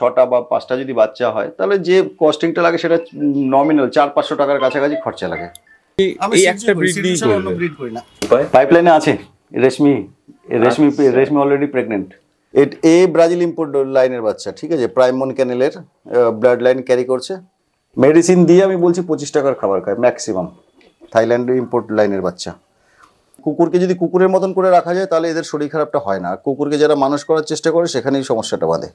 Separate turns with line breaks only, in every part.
6টা বা 5টা যদি বাচ্চা হয় তাহলে যে কস্টিংটা লাগে সেটা নমিনাল 400-500 টাকার কাছাকাছি খরচা লাগে।
আমি একটা ব্রিড নিয়ে অন্য ব্রিড করি না।
পাইপলাইনে আছে রেশমি, রেশমি অলরেডি প্রেগনেন্ট। এ ব্রাজিল ইম্পোর্ট লাইনের বাচ্চা, ঠিক আছে, প্রাইমন ক্যানেলের ব্লাড লাইন ক্যারি করছে। মেডিসিন দিয়ে আমি বলছি 25 টাকার খাবার খায় ম্যাক্সিমাম। থাইল্যান্ড ইম্পোর্ট লাইনের বাচ্চা। কুকুরকে যদি কুকুরের মতন করে রাখা যায় তাহলে এদের শরীর খারাপটা হয় না। কুকুরকে যারা মানুষ করার চেষ্টা করে সেখানেই সমস্যাটা বাঁধে।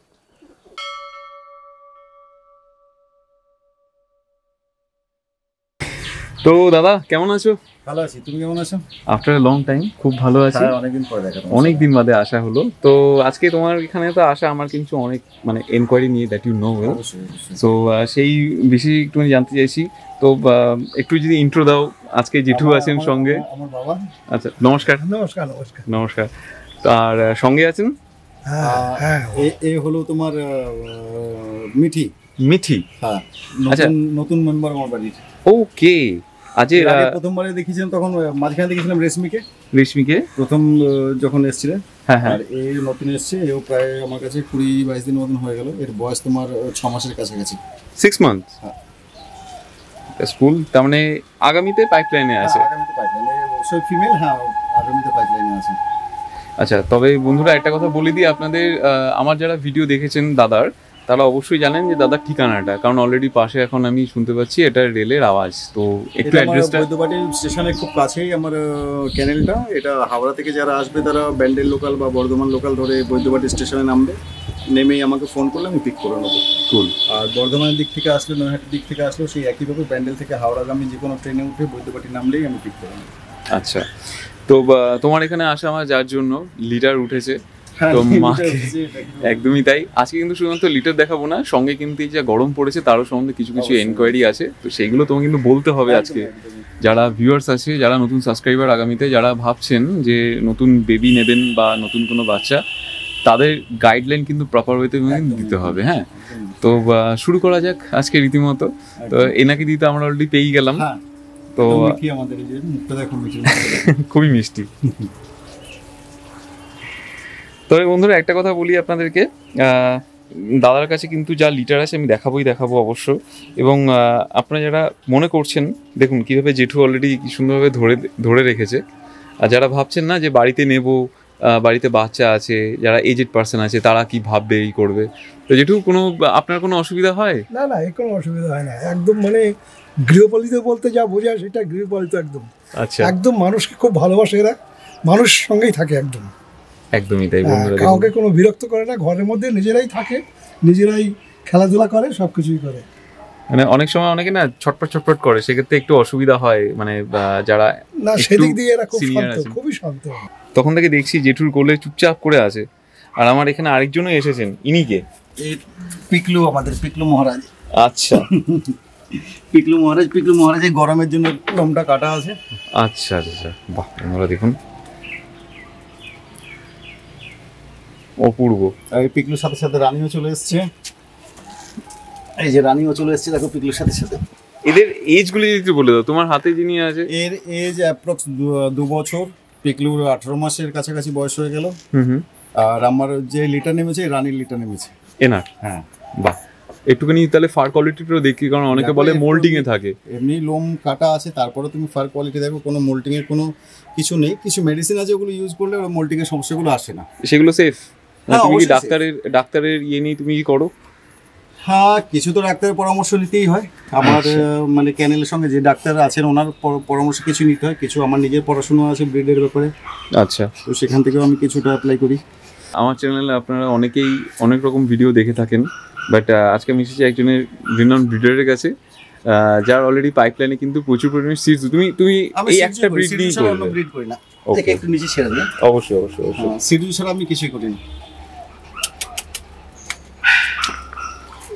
তো দাদা কেমন আছো?
ভালো আছি, তুমি কেমন আছো?
আফটার এ লং টাইম খুব ভালো আছি।
অনেকদিন পরে দেখা,
অনেকদিন বাদে আসা হলো। তো আজকে তোমার এখানে তো আসা আমার কিন্তু অনেক মানে এনকোয়ারি নিয়ে, that you know well. So সেই বেশি একটুখানি জানতে চাইছি। তো একটু যদি ইন্ট্রো দাও। আজকে জেঠু আছেন সঙ্গে।
আমার বাবা।
আচ্ছা, নমস্কার।
নমস্কার। নমস্কার।
নমস্কার। আর সঙ্গে আছেন?
হ্যাঁ, এ হলো তোমার মিঠি।
মিঠি?
হ্যাঁ,
আচ্ছা,
নতুন মেম্বার আমার বাড়ির।
ওকে। আজ
প্রথমবারে দেখেছিলাম তখন, মাঝখানে দেখেছিলাম রেশমিকে প্রথম যখন এসেছিল।
হ্যাঁ হ্যাঁ।
আর এই নতুন এসছে, এও প্রায় আমার কাছে 20-22 দিন মতন হয়ে গেল। এর বয়স তোমার 6 মাসের কাছাকাছি।
6 মান্থস?
হ্যাঁ।
স্কুল তার মানে আগামীতে পাইপলাইনে আছে?
আগামীতে পাইপলাইনে, অবশ্যই ফিমেল। হ্যাঁ, আগামীতে পাইপলাইনে আছে।
আচ্ছা, তবে বন্ধুরা একটা কথা বলে দিই আপনাদের, আমার যারা ভিডিও দেখেছেন দাদার, তারা অবশ্যই জানেন যে দাদার ঠিকানাটা, কারণ অলরেডি পাশে এখন আমি শুনতে পাচ্ছি এটা রেলের আওয়াজ। তো একটু অ্যাড্রেসটা।
বৈদ্যবাটি স্টেশনের খুব কাছেই আমার ক্যানেলটা। এটা হাওড়া থেকে যারা আসবে তারা ব্যান্ডেল লোকাল বা বর্ধমান লোকাল ধরে বৈদ্যবাটি স্টেশনে নামবে। নেমেই আমাকে ফোন করলে আমি পিক করে নেবো।
কুল।
আর বর্ধমানের দিক থেকে আসলে, নৈহাটির দিক থেকে আসলেও সেই একইভাবে ব্যান্ডেল থেকে হাওড়াগামী যে কোনো ট্রেনে উঠে বৈদ্যবাটি নামলেই আমি পিক করে নেবো।
আচ্ছা, তো তোমার এখানে আসা আমার যার জন্য লিটার উঠেছে। তো একদমই তাই। আজকে কিন্তু শুধুমাত্র লিটার দেখাবো না, সঙ্গে কিন্তু এই যে গরম পড়েছে তারও সম্বন্ধে কিছু কিছু এনকোয়ারি আছে। তো সেইগুলো তোমাকে কিন্তু বলতে হবে আজকে। যারা ভিউয়ার্স আছে, যারা নতুন সাবস্ক্রাইবার আগামীতে যারা ভাবছেন যে নতুন বেবি নেবেন বা নতুন কোনো বাচ্চা, তাদের গাইডলাইন কিন্তু প্রপার ওয়েতে দিতে হবে। হ্যাঁ, তো শুরু করা যাক আজকে রীতিমতো। তো এনাকে দিতে আমরা অলরেডি পেয়ে গেলাম। তো খুবই মিষ্টি। তবে বন্ধুরা একটা কথা বলি আপনাদেরকে, দাদার কাছে কিন্তু যা লিটার আছে আমি দেখাবো অবশ্য। এবং আপনারা যারা মনে করছেন, দেখুন কীভাবে জেঠু অলরেডি কি সুন্দরভাবে ধরে রেখেছে। আর যারা ভাবছেন না যে বাড়িতে নেব, বাড়িতে বাচ্চা আছে, যারা এজেড পার্সন আছে, তারা কি ভাববে, এই করবে, তো জেঠু আপনার কোনো অসুবিধা হয়
না? না, এই কোনো অসুবিধা হয় না। একদম মানে গৃহপালিত বলতে যা বোঝায় সেটা গৃহপালিত একদম।
আচ্ছা,
একদম মানুষকে খুব ভালোবাসে এরা, মানুষ সঙ্গেই থাকে একদম।
একদমই তাই বন্ধুরা,
কাউকে কোনো বিরক্ত করে না, ঘরের মধ্যে নিজেরাই থাকে, নিজেরাই খেলাধুলা করে, সবকিছুই করে।
মানে অনেক সময় অনেকে না ছটপট করে, সেক্ষেত্রে একটু অসুবিধা হয়। মানে যারা
না, সেদিক দিয়ে এরা খুব শান্ত, খুবই শান্ত।
তখন থেকে দেখছি জেঠুর কোলে চুপচাপ করে আছে। আর আমার এখানে আরেকজনও এসেছেন, ইনি কে?
পিকলু, আমাদের পিকলু মহারাজ।
আচ্ছা।
পিকলু মহারাজের গরমের জন্য লোমটা কাটা আছে।
আচ্ছা আচ্ছা, বাহ, আপনারা দেখুন অপূর্ব।
আর এই পিকলুর সাথে সাথে রানীও চলে এসছে। এই যে রানীও চলে এসছে, দেখো পিকলুর সাথে সাথে।
এদের এজগুলি একটু বলে দাও, তোমার হাতে যিনি আছে।
এর এজ অ্যাপ্রক্স 2 বছর। পিকলুর 18 মাসের কাছাকাছি বয়স হয়ে গেল। আর আমার যে লিটার নেমেছে, রানীর লিটার নেমেছে
এনার।
হ্যাঁ,
বাহ, একটুখানি তাহলে ফার কোয়ালিটিটাও দেখি, কারণ অনেকে বলে মোল্টিং এ থাকে।
এমনি লোম কাটা আছে, তারপরে তুমি ফার কোয়ালিটি দেখো, কোনো মোল্টিং এর কোনো কিছু নেই। কিছু মেডিসিন আছে, ওগুলো ইউজ করলে ওই মোল্টিং এর সমস্যাগুলো আসে না।
সেগুলো সেফ?
হ্যাঁ,
তুমি কি ডাক্তারের ইয়ে নিয়ে তুমি কি করো?
হ্যাঁ, কিছু তো ডাক্তারের পরামর্শ নিতেই হয়। আমার মানে ক্যানেলের সঙ্গে যে ডাক্তার আছেন ওনার পরামর্শ কিছু নিতে হয়, কিছু আমার নিজের পড়াশোনা আছে ব্রিডের ব্যাপারে।
আচ্ছা,
তো সেখান থেকেও আমি কিছুটা অ্যাপ্লাই করি।
আমার চ্যানেলে আপনারা অনেকেই অনেক রকম ভিডিও দেখে থাকেন, বাট আজকে আমি এসেছি একজনের রিনাউন্ড ব্রিডারের কাছে, যার অলরেডি পাইপলাইনে কিন্তু প্রচুর পরিমাণে সিডস। তুমি এই একটা ব্রিড নিয়ে করবে?
অন্য ব্রিড করি না। ওকে, একটু নিচে ছেড়ে দিন।
অবশ্যই।
সিডস ছাড়া আমি কিছুই করি না।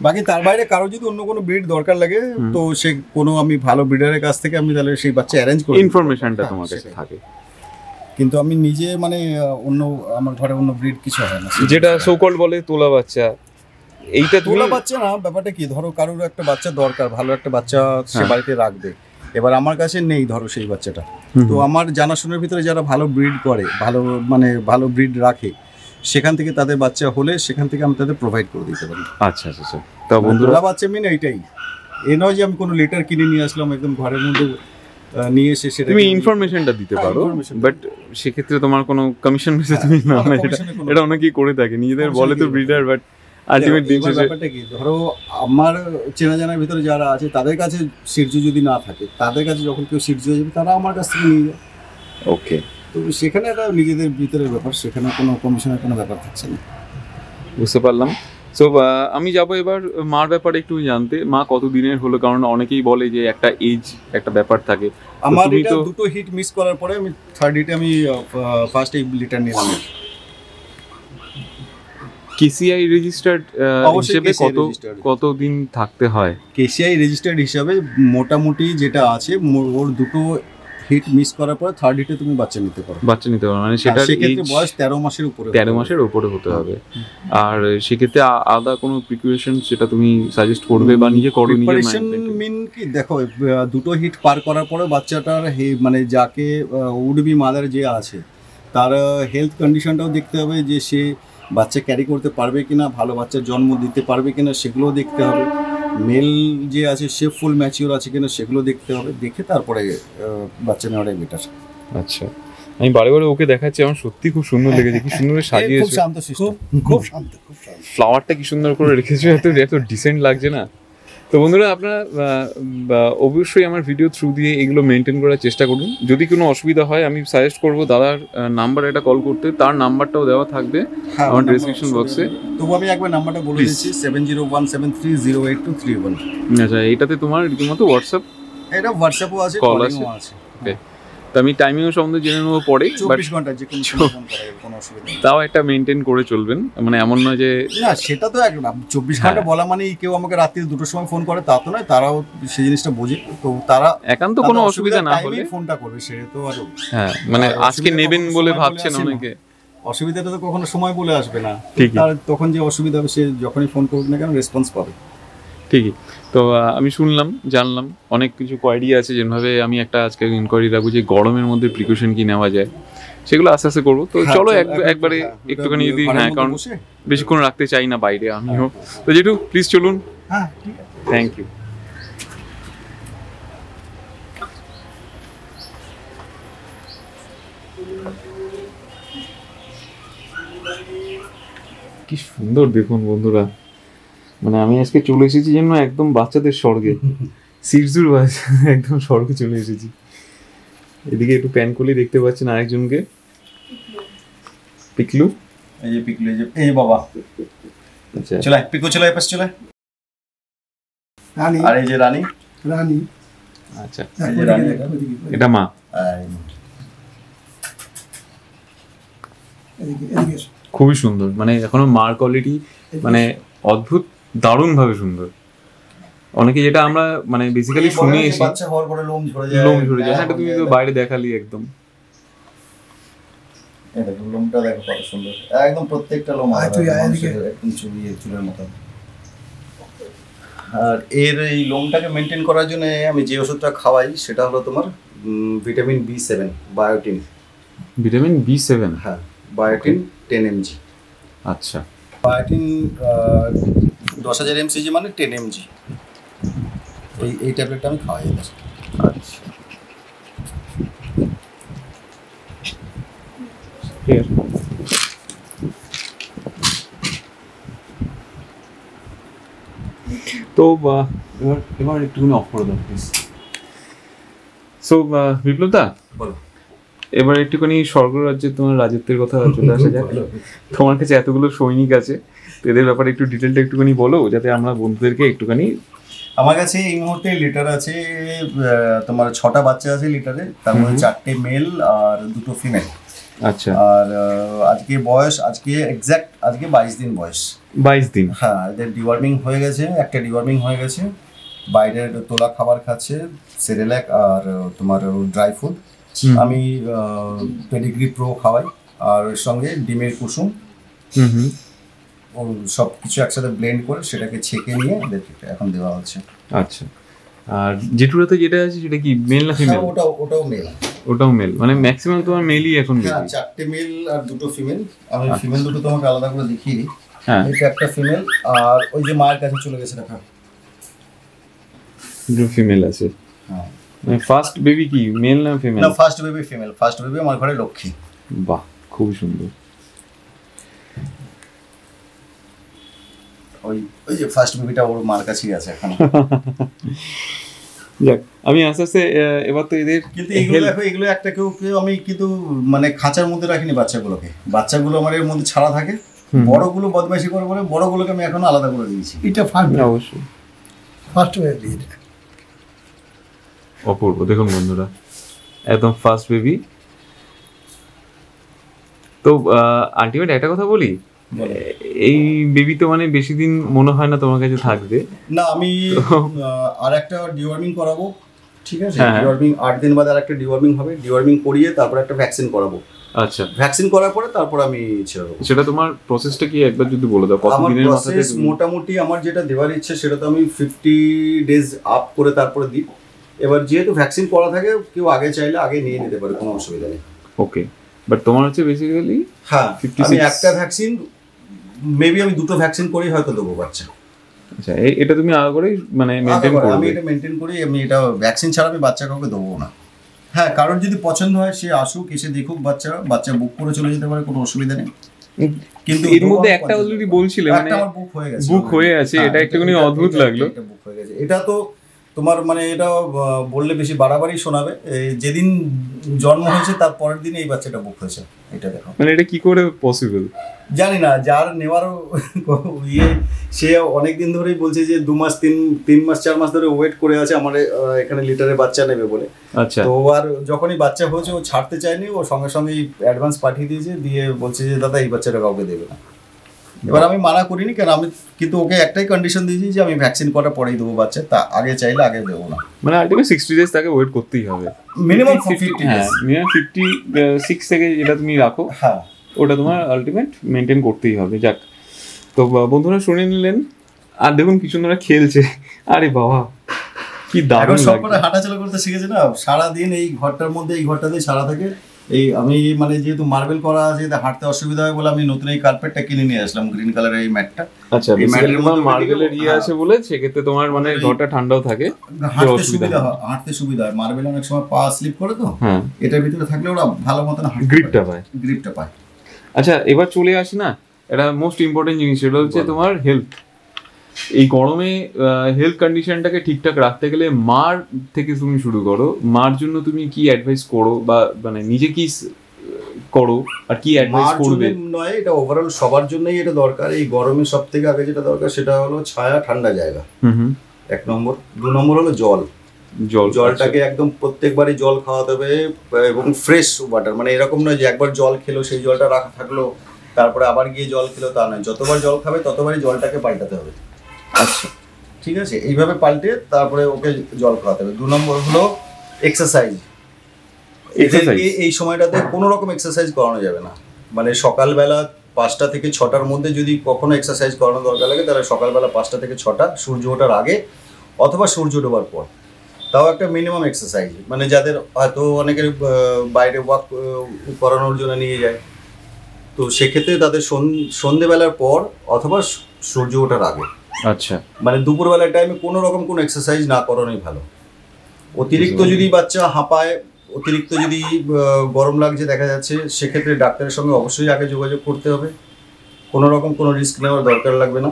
বাকি তার বাইরে কারো যদি অন্য কোনো ব্রিড দরকার লাগে, তো সে কোনো আমি ভালো ব্রিডারের কাছ থেকে আমি তাহলে সেই বাচ্চা অ্যারেঞ্জ করি।
ইনফরমেশনটা তোমার কাছে থাকে,
কিন্তু আমি নিজে মানে অন্য আমার ঘরে অন্য ব্রিড কিছু হয় না।
যেটা সোকল্ড বলে তোলা বাচ্চা, এইটা
তোলা বাচ্চা না। ব্যাপারটা কি, ধরো কারোর একটা বাচ্চা দরকার, ভালো একটা বাচ্চা সে বাড়িতে রাখবে। এবার আমার কাছে নেই ধরো সেই বাচ্চাটা, তো আমার জানাশোনার ভিতরে যারা ভালো ব্রিড করে, ভালো ব্রিড রাখে, সেখান থেকে তাদের বাচ্চা হলে সেখান থেকে আমি তাদের প্রোভাইড করে দিতে পারি।
আচ্ছা আচ্ছা আচ্ছা। তা বন্ধুরা
তোলা বাচ্চা মেন এইটাই, এ নয় যে আমি কোনো লিটার কিনে নিয়ে আসলাম একদম ঘরের মধ্যে নিয়ে এসে সেটা
তুমি ইনফরমেশনটা দিতে পারো, বাট সেক্ষেত্রে তোমার কোনো কমিশন বেসে তুমি না, এটা অনেকেই করে থাকে, নিজেদের বলে তো ব্রিডার, বাট আলটিমেট দিন শেষে
ব্যাপারটা কি, ধরো আমার চেনা জানার ভিতরে যারা আছে তাদের কাছে শিরজু যদি না থাকে, তাদের কাছে যখন কেউ শিরজু হয়ে যাবে তারা আমার কাছ থেকে নিয়ে যায়।
ওকে,
তো সেখানে একটা নিজেদের ভিতরের ব্যাপার, সেখানে কোনো কমিশনের কোনো ব্যাপার থাকছে না।
বুঝতে পারলাম। সো আমি যাবো এবার মার ব্যাপারে একটু জানতে, মা কত দিনের হলো, কারণ অনেকেই বলে যে একটা এজ একটা ব্যাপার থাকে।
আমার এটা দুটো হিট মিস করার পরে আমি থার্ড হিটে আমি ফার্স্ট এই লিটার নিলাম।
কেসিআই রেজিস্টার্ড হিসেবে কত দিন থাকতে হয়?
কেসিআই রেজিস্টার্ড হিসাবে মোটামুটি যেটা আছে ওর দুটো হিট মিস করার পরে থার্ড হিটে তুমি বাচ্চা নিতে পারো।
মানে সেটা
সেক্ষেত্রে বয়স 13 মাসের উপরে,
13 মাসের উপরে হতে হবে। আর সেক্ষেত্রে আলাদা কোনো প্রিপারেশন সেটা তুমি সাজেস্ট করবে বা নিজে করো?
প্রিপারেশন মিন কি, দেখো দুটো হিট পার করার পরে বাচ্চাটার মানে যাকে উড বি মাদার যে আছে তার হেলথ কন্ডিশনটাও দেখতে হবে, যে সে বাচ্চা ক্যারি করতে পারবে কিনা, ভালো বাচ্চার জন্ম দিতে পারবে কিনা সেগুলোও দেখতে হবে। মেল যে আছে সে ফুল ম্যাচিওর আছে কিনা সেগুলো দেখতে হবে, দেখে তারপরে বাচ্চা নেওয়াটাই বেটার।
আচ্ছা, আমি বারে বারে ওকে দেখাচ্ছি, আমার সত্যি খুব সুন্দর লেগেছে, কি সুন্দর সাজিয়েছে,
খুব শান্ত শিষ্ট, খুব শান্ত, খুব শান্ত।
ফ্লাওয়ারটা কি সুন্দর করে রেখেছো, এত ডিসেন্ট লাগছে না? তো বন্ধুরা আপনারা অবশ্যই আমার ভিডিও থ্রু দিয়ে এগুলো মেনটেন করার চেষ্টা করুন। যদি কোনো অসুবিধা হয় আমি সাজেস্ট করবো দাদার নাম্বার এটা কল করতে, তার নাম্বারটাও দেওয়া থাকবে আমার ডেসক্রিপশন বক্সে।
তবু আমি একবার নাম্বারটা বলে দিচ্ছি, 7017308231।
আচ্ছা, এটাতে তোমার রীতিমতো হোয়াটসঅ্যাপ,
এটা হোয়াটসঅ্যাপও আছে,
কল আছে। ওকে, তো আমি টাইমিংও সম্বন্ধে জেনে নেবো পরে,
24 ঘন্টা যে কোনো সময় ফোন করা যাবে, কোনো অসুবিধা নেই।
তাও একটা মেনটেন করে চলবেন, মানে এমন নয় যে
না সেটা তো একদম 24 ঘন্টা বলা মানে কেউ আমাকে রাত্রি 2টোর সময় ফোন করে তা তো নয়, তারাও সেই জিনিসটা বোঝে, তো তারা
একান্ত কোনো অসুবিধা না হলে
ফোনটা করবে, সে তো আর
হ্যাঁ, মানে আজকে নেবেন বলে ভাবছেন অনেকে,
অসুবিধাটা তো কখনো সময় বলে আসবে না,
ঠিকই,
তার তখন যে অসুবিধা হবে সে যখনই ফোন করুক না কেন রেসপন্স পাবে।
ঠিকই। তো আমি শুনলাম, জানলাম অনেক কিছু কোয়ারি আছে, যেভাবে আমি একটা আজকে ইনকোয়ারি রাখবো যে গরমের মধ্যে প্রিকশন কি নেওয়া যায়, সেগুলো আস্তে আস্তে করবো। তো চলো একবারে একটুখানি যদি, হ্যাঁ, কারণ বেশিক্ষণ রাখতে চাই না বাইরে আমিও। তো যেটু প্লিজ চলুন।
হ্যাঁ,
থ্যাংক ইউ। কি সুন্দর দেখুন বন্ধুরা, মানে আমি আজকে চলে এসেছি যেন একদম বাচ্চাদের স্বর্গে, সিরজুর একদম স্বর্গে চলে এসেছি। এদিকে একটু প্যান করলে দেখতে পাচ্ছেন আরেকজনকে, পিকলু।
এই যে পিকলু, এই যে বাবা,
আচ্ছা
চলে পিকু, চলে পাশে চলে।
রানী,
আর এই যে রানী,
রানী,
আচ্ছা
এই যে রানী,
এটা মা। খুবই সুন্দর, মানে এখনো মার কোয়ালিটি মানে অদ্ভুত, দারুণ ভাবে সুন্দর। অনেকে যেটা আমরা মানে বেসিক্যালি শুনে এসেছি
বাচ্চা হওয়ার পরে লোম ঝরে যায়,
লোম ঝরে যায়, সেটা তুমি তো বাইরে দেখালি একদম।
এই দেখো লোমটা দেখো কত সুন্দর, একদম প্রত্যেকটা লোম একদম চুলের মতো। আর এর এই লোমটাকে মেনটেন করার জন্য আমি যে ওষুধটা খাওয়াই সেটা হলো তোমার ভিটামিন B7 বায়োটিন।
Vitamin B7?
হ্যাঁ, বায়োটিন 10 mg।
আচ্ছা,
বায়োটিন 10,000 mcg মানে 10 mg। এই ট্যাবলেটটা আমি খাওয়াই।
আচ্ছা, ঠিক আছে। তো এবার একটুখানি অফ করে দাও প্লিজ। সো বিপ্লব দা,
বলো।
এবার একটুখানি স্বর্গরাজ্যে তোমার রাজত্বের কথা চলে আসা যাক। তোমার কাছে এতগুলো সৈনিক আছে, তো এদের ব্যাপারে একটু ডিটেলটা একটুখানি বলো, যাতে আমরা বন্ধুদেরকে একটুখানি।
আমার কাছে এই মুহূর্তে লিটার আছে তোমার 6টা বাচ্চা আছে লিটারে, তার মধ্যে 4টে মেল আর 2টো ফিমেল।
আচ্ছা,
আর আজকে বয়স এক্স্যাক্ট 22 দিন বয়স।
22 দিন?
হ্যাঁ, এদের ডিওয়ার্মিং হয়ে গেছে, একটা ডিওয়ার্মিং হয়ে গেছে, বাইরের তোলা খাবার খাচ্ছে, সেরেল্যাক আর তোমার ড্রাই ফুড। আমি পেডিগ্রি প্রো খাওয়াই, আর ওর সঙ্গে ডিমের কুসুম, ও সব কিছু একসাথে ব্লেন্ড করে সেটাকে ছেঁকে নিয়ে এখন দেওয়া হচ্ছে।
আচ্ছা, আর জেঠুরাতে যেটা আছে সেটা কি মেল না ফিমেল?
ওটাও মেল।
ওটাও মেল, মানে ম্যাক্সিমাম তোমার মেলই এখন
হ্যাঁ,
বেশি।
4টে মেল আর 2টো ফিমেল। আমি ফিমেল দুটো তোমাকে আলাদা করে দেখিয়ে দিই।
হ্যাঁ,
এটা একটা ফিমেল, আর ওই যে মায়ের কাছে চলে গেছে দেখা।
দুটো ফিমেল আছে।
হ্যাঁ,
মানে ফার্স্ট বেবি কি মেল না ফিমেল?
না first baby female. First baby আমার ঘরে লক্ষ্মী।
বাহ, খুব সুন্দর।
ওই ওই যে ফার্স্ট বেবিটা ওর মার কাছেই আছে এখন।
যাক, আমি আস্তে আস্তে এবার তো এদের
কিন্তু এগুলো দেখো, এগুলো একটা কেউ কেউ আমি কিন্তু মানে খাঁচার মধ্যে রাখিনি বাচ্চাগুলোকে। বাচ্চাগুলো আমার এর মধ্যে ছাড়া থাকে, বড়গুলো বদমাইশি করে বলে বড়গুলোকে আমি এখন আলাদা করে দিয়েছি।
এটা ফার্স্ট
অবশ্যই
বেবি।
অপূর্ব, দেখুন বন্ধুরা, একদম ফার্স্ট বেবি। তো আলটিমেট একটা কথা বলি, এই বেবি তো মানে বেশি দিন মনে হয় না তোমার কাছে থাকবে।
না, আমি আর একটা ডিওয়ার্মিং করাবো, ঠিক আছে?
হ্যাঁ।
ডিওয়ার্মিং 8 দিন বাদে আর একটা ডিওয়ার্মিং হবে। ডিওয়ার্মিং করিয়ে তারপর একটা ভ্যাকসিন করাবো।
আচ্ছা,
ভ্যাকসিন করার পরে তারপর আমি ছেড়ে দেবো।
সেটা তোমার প্রসেসটা কি একবার যদি বলে দাও, কত
আমার
দিনের মাথাতে
প্রসেস মোটামুটি আমার যেটা দেওয়ার ইচ্ছে সেটা তো আমি 50 ডেজ আপ করে তারপরে দিই। এবার যেহেতু ভ্যাকসিন করা থাকে, কেউ আগে চাইলে আগে নিয়ে নিতে পারে, কোনো অসুবিধা নেই।
ওকে, বাট তোমার হচ্ছে বেসিক্যালি
হ্যাঁ,
56
আমি একটা ভ্যাকসিন, মেবি আমি 2টো ভ্যাকসিন করেই হয়তো দেবো বাচ্চা।
আচ্ছা, এটা তুমি আগে করে মানে মেইনটেইন
আমি
করবে?
এটা মেনটেন করি। আমি এটা ভ্যাকসিন ছাড়া আমি বাচ্চা কাউকে দেবো না। হ্যাঁ, কারোর যদি পছন্দ হয় সে আসুক, এসে দেখুক বাচ্চা বুক করে চলে যেতে পারে, কোনো অসুবিধা নেই। কিন্তু
এর মধ্যে একটা অলরেডি বলছিলে, মানে
একটা আমার বুক হয়ে গেছে।
বুক হয়ে আছে, এটা একটুখানি অদ্ভুত লাগলো।
এটা বুক হয়ে গেছে। এটা তো তোমার মানে এটা বললে বেশি বাড়াবাড়ি শোনাবে। যেদিন জন্ম হয়েছে তার পরের দিনে এই বাচ্চাটা বুক হয়েছে। এটা দেখো,
মানে এটা কি করে পসিবল?
জানি না, যার নেওয়ার সে অনেক দিন ধরেই বলছে যে 2 মাস 3 মাস 4 মাস ধরে ওয়েট করে আছে আমার এখানে লিটারে বাচ্চা নেবে বলে।
আচ্ছা,
তো আর যখনই বাচ্চা হয়েছে ও ছাড়তে চায়নি, ও সঙ্গে সঙ্গে অ্যাডভান্স পাঠিয়ে দিয়েছে, দিয়ে বলছে যে দাদা এই বাচ্চাটা কাউকে দেবে না। এবার আমি মানা করিনি, কেন আমি কিন্তু ওকে একটাই কন্ডিশন দিয়েছি যে আমি ভ্যাকসিন করার পরেই দেবো বাচ্চা, তা আগে চাইলে আগে দেবো না।
মানে আলটিমেট 60 ডেজ তাকে ওয়েট করতেই হবে,
মিনিমাম
50
50
হ্যাঁ, মিনিমাম 56 থেকে যেটা তুমি রাখো,
হ্যাঁ,
ওটা তোমার আলটিমেট মেনটেন করতেই হবে। যাক, তো বন্ধুরা শুনে নিলেন, আর দেখুন কি সুন্দর খেলছে। আরে বাবা, কি দারুণ
এখন সব করে
লাগছে।
হাঁটাচলা করতে শিখেছে না, সারাদিন এই ঘরটার মধ্যে, এই ঘরটাতে সারা থাকে। এই আমি মানে যেহেতু মার্বেল করা আছে, হাঁটতে অসুবিধা হয় বলে আমি নতুন এই কার্পেটটা কিনে নিয়ে আসলাম, গ্রিন কালারের এই ম্যাটটা।
আচ্ছা,
এই ম্যাটের
বেসিক্যালি
মধ্যে
তোমার মার্বেলের ইয়ে
হ্যাঁ।
আছে বলে সেক্ষেত্রে তোমার মানে ঘরটা ঠান্ডাও থাকে,
হাঁটতে
অসুবিধা
সুবিধা হয়, হাঁটতে সুবিধা হয়। মার্বেল অনেক সময় পা স্লিপ করে, তো
হ্যাঁ,
এটার ভিতরে থাকলে ওরা ভালো মতন
গ্রিপটা পায়।
গ্রিপটা পায়।
আচ্ছা, এবার চলে আসি না, এটা মোস্ট ইম্পর্টেন্ট জিনিস, সেটা হচ্ছে তোমার হেলথ। এই গরমে হেলথ কন্ডিশনটাকে ঠিকঠাক রাখতে গেলে মার থেকে তুমি শুরু করো, মার জন্য তুমি কি অ্যাডভাইস করো, বা মানে নিজে কি করো আর কি অ্যাডভাইস
মার
করবে?
জন্য নয়, এটা ওভারঅল সবার জন্যই এটা দরকার। এই গরমে সব থেকে আগে যেটা দরকার সেটা হলো ছায়া, ঠান্ডা জায়গা, 1 নম্বর। 2 নম্বর হলো জলটাকে একদম প্রত্যেকবারই জল খাওয়াতে হবে, এবং ফ্রেশ ওয়াটার। মানে এরকম নয় যে একবার জল খেলো সেই জলটা রাখা থাকলো তারপরে আবার গিয়ে জল খেলো, তা নয়। যতবার জল খাবে ততবারই জলটাকে পাল্টাতে হবে।
আচ্ছা,
ঠিক আছে, এইভাবে পাল্টে তারপরে ওকে জল খাওয়াতে হবে। 2 নম্বর হলো এক্সারসাইজ। এদেরকে এই সময়টাতে কোনো রকম এক্সারসাইজ করানো যাবে না। মানে সকালবেলা 5টা থেকে 6টার মধ্যে যদি কখনো এক্সারসাইজ করানো দরকার লাগে, তাহলে সকালবেলা 5টা থেকে 6টা, সূর্য ওঠার আগে অথবা সূর্য ডোবার পর, তাও একটা মিনিমাম এক্সারসাইজ। মানে যাদের হয়তো অনেকের বাইরে ওয়াক করানোর জন্য নিয়ে যায়, তো সেক্ষেত্রে তাদের সন্ধেবেলার পর অথবা সূর্য ওঠার আগে,
আচ্ছা,
মানে দুপুরবেলার টাইমে কোনো রকম কোনো এক্সারসাইজ না করানোই ভালো। অতিরিক্ত যদি বাচ্চা হাঁপায়, অতিরিক্ত যদি গরম লাগছে দেখা যাচ্ছে, সেক্ষেত্রে ডাক্তারের সঙ্গে অবশ্যই আগে যোগাযোগ করতে হবে। কোনো রকম কোনো রিস্ক নেওয়ার দরকার লাগবে না।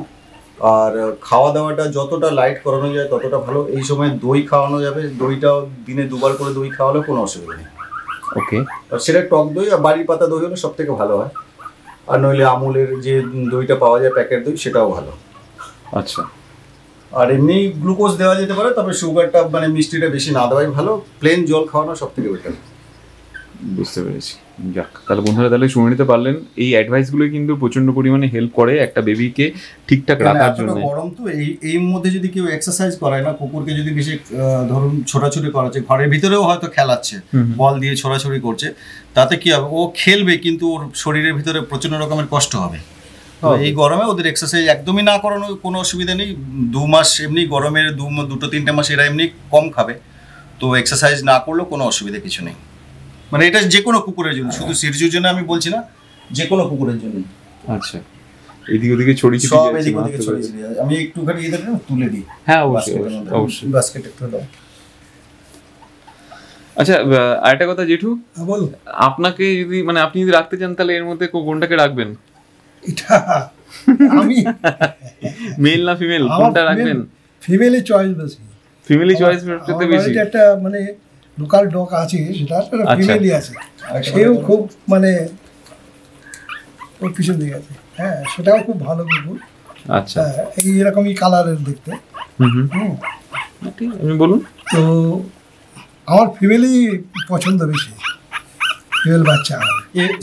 আর খাওয়া দাওয়াটা যতটা লাইট করানো যায় ততটা ভালো। এই সময় দই খাওয়ানো যাবে, দইটাও দিনে 2বার করে দই খাওয়ালেও কোনো অসুবিধা নেই।
ওকে,
আর সেটা টক দই আর বাড়ির পাতা দই হলে সব থেকে ভালো হয়, আর নইলে আমুলের যে দইটা পাওয়া যায় প্যাকেট দই, সেটাও ভালো।
আচ্ছা,
আর এমনি গ্লুকোজ দেওয়া যেতে পারে, তবে সুগারটা মানে মিষ্টিটা বেশি না দেওয়াই ভালো। প্লেন জল খাওয়ানো সব থেকে বেটার।
বুঝতে পেরেছি। যাক, তাহলে বন্ধুরা তাহলে শুনে নিতে পারলেন, এই অ্যাডভাইসগুলো কিন্তু প্রচন্ড পরিমাণে হেল্প করে একটা বেবিকে ঠিকঠাক রাখার জন্য।
গরম তো এই মধ্যে যদি কেউ এক্সারসাইজ করায় না, কুকুরকে যদি বেশি ধরুন ছোটাছুটি করাচ্ছে, ঘরের ভিতরেও হয়তো খেলাচ্ছে, বল দিয়ে ছোড়াছুড়ি করছে, তাতে কি হবে, ও খেলবে কিন্তু ওর শরীরের ভিতরে প্রচন্ড রকমের কষ্ট হবে। এই গরমে ওদের এক্সারসাইজ একদমই না করানো কোনো অসুবিধা নেই। 2 মাস এমনি গরমের 2-3 মাস এরা এমনি কম খাবে, তো এক্সারসাইজ না করলেও কোনো অসুবিধা কিছু নেই।
মানে এটা যে কোনো কুকুরের জন্য, শুধু সিরজুর জন্য আমি বলছি না, যে কোনো কুকুরের জন্য।
আচ্ছা, এদিকে ওদিকে ছড়িয়ে
সব এদিকে ওদিকে ছড়িয়ে ছিটিয়ে আছে। আমি একটুখানি এদের তুলে দিই।
হ্যাঁ অবশ্যই অবশ্যই,
বাস্কেট একটু দাও।
আচ্ছা আরেকটা কথা জেঠু,
বল।
আপনাকে যদি মানে আপনি যদি রাখতে চান তাহলে এর মধ্যে কোনটাকে রাখবেন?
এটা আমি
মেল না ফিমেল কোনটা রাখবেন?
ফিমেলি চয়েস বেশি।
ফিমেলি চয়েস করতে বেশি।
একটা মানে লোকাল ডগ আছে, সেটা ফিমেলি আছে, সেও খুব মানে ওর পিছন দিকে আছে। হ্যাঁ, সেটাও খুব ভালো কুকুর।
আচ্ছা,
এই এরকমই কালারের দেখতে।
ঠিক, আপনি বলুন।
তো আমার ফিমেলই পছন্দ বেশি, ফিমেল বাচ্চা।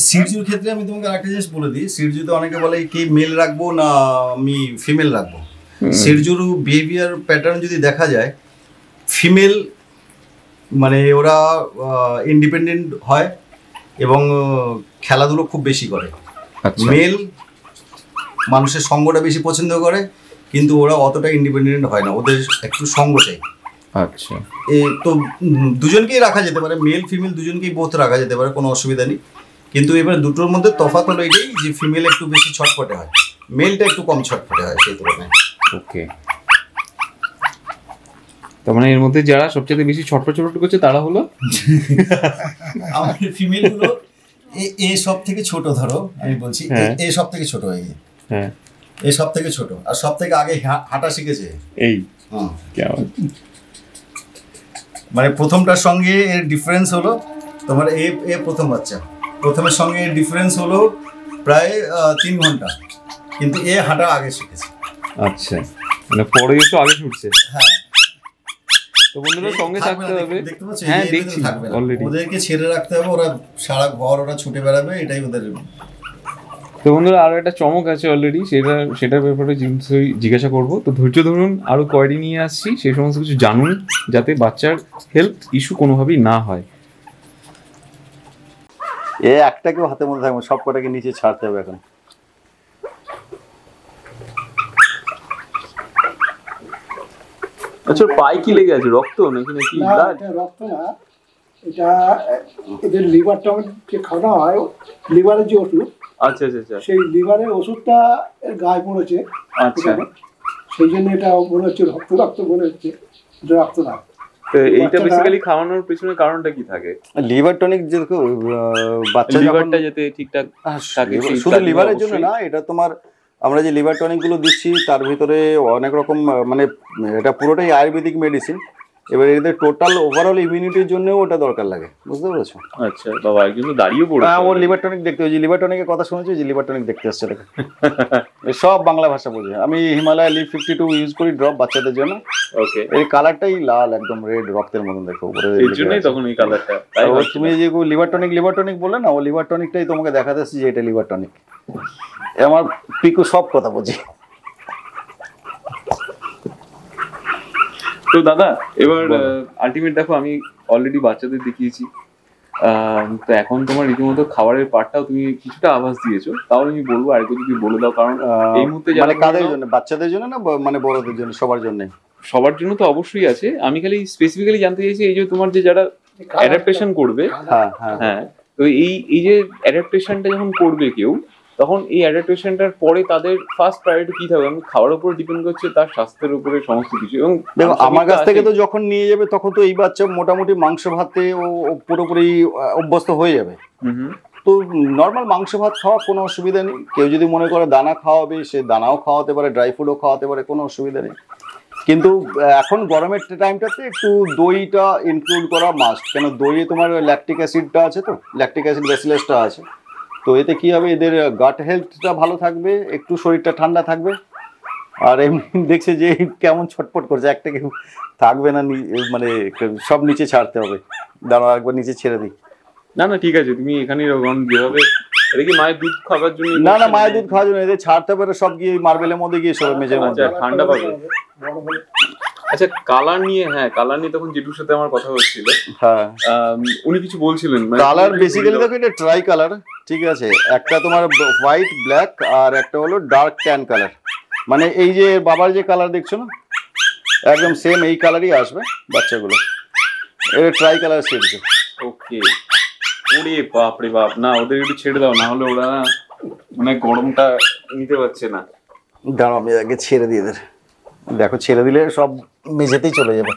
সিরজুর ক্ষেত্রে আমি তোমাকে আরেকটা জিনিস বলে দিই, সিরজুতে অনেকে বলে কি মেল রাখবো না আমি ফিমেল রাখবো। সিরজুর বিহেভিয়ার প্যাটার্ন যদি দেখা যায়, ফিমেল মানে ওরা ইন্ডিপেন্ডেন্ট হয় এবং খেলাধুলো খুব বেশি করে। মেল মানুষের সঙ্গটা বেশি পছন্দ করে, কিন্তু ওরা অতটা ইন্ডিপেন্ডেন্ট হয় না, ওদের একটু সঙ্গ চাই।
আচ্ছা,
তো দুজনকেই রাখা যেতে পারে, মেল ফিমেল দুজনকেই বোথ রাখা যেতে পারে, কোনো অসুবিধা নেই। কিন্তু এবার দুটোর মধ্যে তফাৎ হলো এটাই যে ফিমেল একটু বেশি ছটফটে হয়, মেলটা একটু কম ছটফটে হয় সেই তুলনায়।
ওকে, তার মানে এর মধ্যে যারা সবচেয়ে বেশি ছটফট করছে তারা হলো
আমাদের ফিমেল গুলো এ সব থেকে ছোট, ধরো আমি বলছি এ সব থেকে ছোট হয়ে গিয়ে,
হ্যাঁ
এ সব থেকে ছোট, আর সব থেকে আগে হাঁটা শিখেছে
এই।
মানে প্রথমটার সঙ্গে এর ডিফারেন্স হলো তোমার এ প্রথম বাচ্চা, প্রথমের সঙ্গে এর ডিফারেন্স হলো প্রায় 3 ঘন্টা, কিন্তু এ হাঁটা আগে শিখেছে।
আচ্ছা, মানে পরে একটু আগে ছুটছে।
হ্যাঁ,
তো বন্ধুরা সঙ্গে থাকতে হবে।
দেখতে পাচ্ছ,
হ্যাঁ দেখছি অলরেডি।
ওদেরকে ছেড়ে রাখতে হবে, ওরা সারা ঘর ওরা ছুটে বেড়াবে, এটাই ওদের।
তো বন্ধুরা আরো একটা চমক আছে অলরেডি, সেটার ব্যাপারে জিজ্ঞাসা করবো। তো ধৈর্য ধরুন, আরো কোয়েরি নিয়ে আসছি, সেই সমস্ত কিছু জানুন যাতে বাচ্চার হেলথ ইস্যু কোনোভাবেই না হয়।
এ একটাকেও হাতের মধ্যে থাকবে, সব কটাকে নিচে ছাড়তে হবে এখন।
আচ্ছা, পায়ে কি লেগে আছে? রক্ত নাকি নাকি ব্লাড?
এটা রক্ত না, এটা এদের লিভার টনিক যে খাওয়া হয়, লিভারের যে ওষুধ।
আচ্ছা আচ্ছা আচ্ছা,
সেই লিভারের ওষুধটা এর গায়ে পড়েছে।
আচ্ছা,
সেই জন্য এটা মনে হচ্ছে রক্ত রক্ত মনে হচ্ছে, এটা রক্ত না।
তো এইটা বেসিক্যালি খাওয়ানোর পিছনে কারণটা কি থাকে?
লিভার টনিক, যে বাচ্চা
লিভারটা যাতে ঠিকঠাক থাকে।
শুধু লিভারের জন্য না, এটা তোমার আমরা যে লিভার টনিক গুলো দিচ্ছি তার ভিতরে অনেক রকম, মানে এটা পুরোটাই আয়ুর্বেদিক মেডিসিন। এবার এদের টোটাল ওভারঅল ইমিউনিটির জন্য ওটা দরকার লাগে, বুঝতে পেরেছো?
আচ্ছা বাবা, কিন্তু দাঁড়িয়ে পড়ে।
হ্যাঁ, ও লিভার টনিক দেখতে, ওই যে লিভার টনিকের কথা শুনেছি, যে লিভার টনিক দেখতে আসছে দেখো। সব বাংলা ভাষা বোঝে। আমি হিমালয় লিভ 52 ইউজ করি ড্রপ বাচ্চাদের জন্য।
ওকে,
এই কালারটাই লাল, একদম রেড, রক্তের মতন দেখো উপরে।
এর জন্যই তখন এই কালারটা।
তুমি যে লিভার টনিক বললে না, ও লিভার টনিকটাই তোমাকে দেখাতে আসছি যে এটা লিভার টনিক। আমার পিকু সব কথা বুঝি।
তো দাদা এবার আলটিমেট দেখো, আমি অলরেডি বাচ্চাদের দেখিয়েছি। তো এখন তোমার রীতিমতো খাবারের পার্টটাও তুমি কিছুটা আভাস দিয়েছো, তাও আমি বলবো আরেকটু যদি বলে দাও, কারণ এই মুহূর্তে
মানে কাদের জন্য, বাচ্চাদের জন্য না মানে বড়দের জন্য, সবার জন্য?
সবার জন্য তো অবশ্যই আছে। আমি খালি স্পেসিফিক্যালি জানতে চাইছি এই যে তোমার যে যারা অ্যাডাপ্টেশন করবে, হ্যাঁ, তো এই যে অ্যাডাপ্টেশনটা যখন করবে কেউ, তখন এই অ্যাডাপ্টেশনটার পরে তাদের ফার্স্ট প্রায়োরিটি কি থাকবে? আমি খাওয়ার উপর ডিপেন্ড করছে, তার স্বাস্থ্যের উপরে সমস্ত কিছু। এবং
দেখো আমার কাছ থেকে তো যখন নিয়ে যাবে তখন তো এই বাচ্চা মোটামুটি মাংস ভাতে ও পুরোপুরি অভ্যস্ত হয়ে যাবে। তো নর্মাল মাংস ভাত খাওয়া কোনো অসুবিধা নেই। কেউ যদি মনে করে দানা খাওয়াবে, সে দানাও খাওয়াতে পারে, ড্রাই ফ্রুটও খাওয়াতে পারে, কোনো অসুবিধা নেই। কিন্তু এখন গরমের টাইমটাতে একটু দইটা ইনক্লুড করা মাস্ট, কেন দইয়ে তোমার ল্যাকটিক অ্যাসিডটা আছে, তো ল্যাকটিক অ্যাসিড ব্যাসিলাসটা আছে। তো এতে কি হবে, এদের গাট হেলথটা ভালো থাকবে, একটু শরীরটা ঠান্ডা থাকবে। আর এমনি দেখছে যে কেমন ছটপট করছে, একটা কেউ থাকবে না, মানে সব নিচে ছাড়তে হবে। দাঁড়াও একবার নিচে ছেড়ে দিই।
না না ঠিক আছে, তুমি এখানে যেভাবে, এটা কি মায়ের দুধ খাবার জন্য?
না না, মায়ের দুধ খাওয়ার জন্য, এদের ছাড়তে হবে সব গিয়ে মার্বেলের মধ্যে গিয়ে সব মেঝের মধ্যে
ঠান্ডা পাবে। আচ্ছা, কালার নিয়ে, হ্যাঁ কালার নিয়ে তখন জেঠুর সাথে আমার কথা হচ্ছিল।
হ্যাঁ,
উনি কিছু বলছিলেন।
কালার বেসিক্যালি দেখো এটা ট্রাই কালার, ঠিক আছে? একটা তোমার হোয়াইট ব্ল্যাক আর একটা হলো ডার্ক ট্যান কালার। মানে এই যে বাবার যে কালার দেখছো না, একদম সেম এই কালারই আসবে বাচ্চাগুলো। এটা ট্রাই কালার সেট।
ওকে, ওরে বাপ রে বাপ, না ওদের একটু ছেড়ে দাও, না হলে ওরা না মানে গরমটা নিতে পারছে না।
দাঁড়াও আমি আগে ছেড়ে দিয়ে এদের, দেখো ছেড়ে দিলে সব মেঝেতেই চলে যাবে।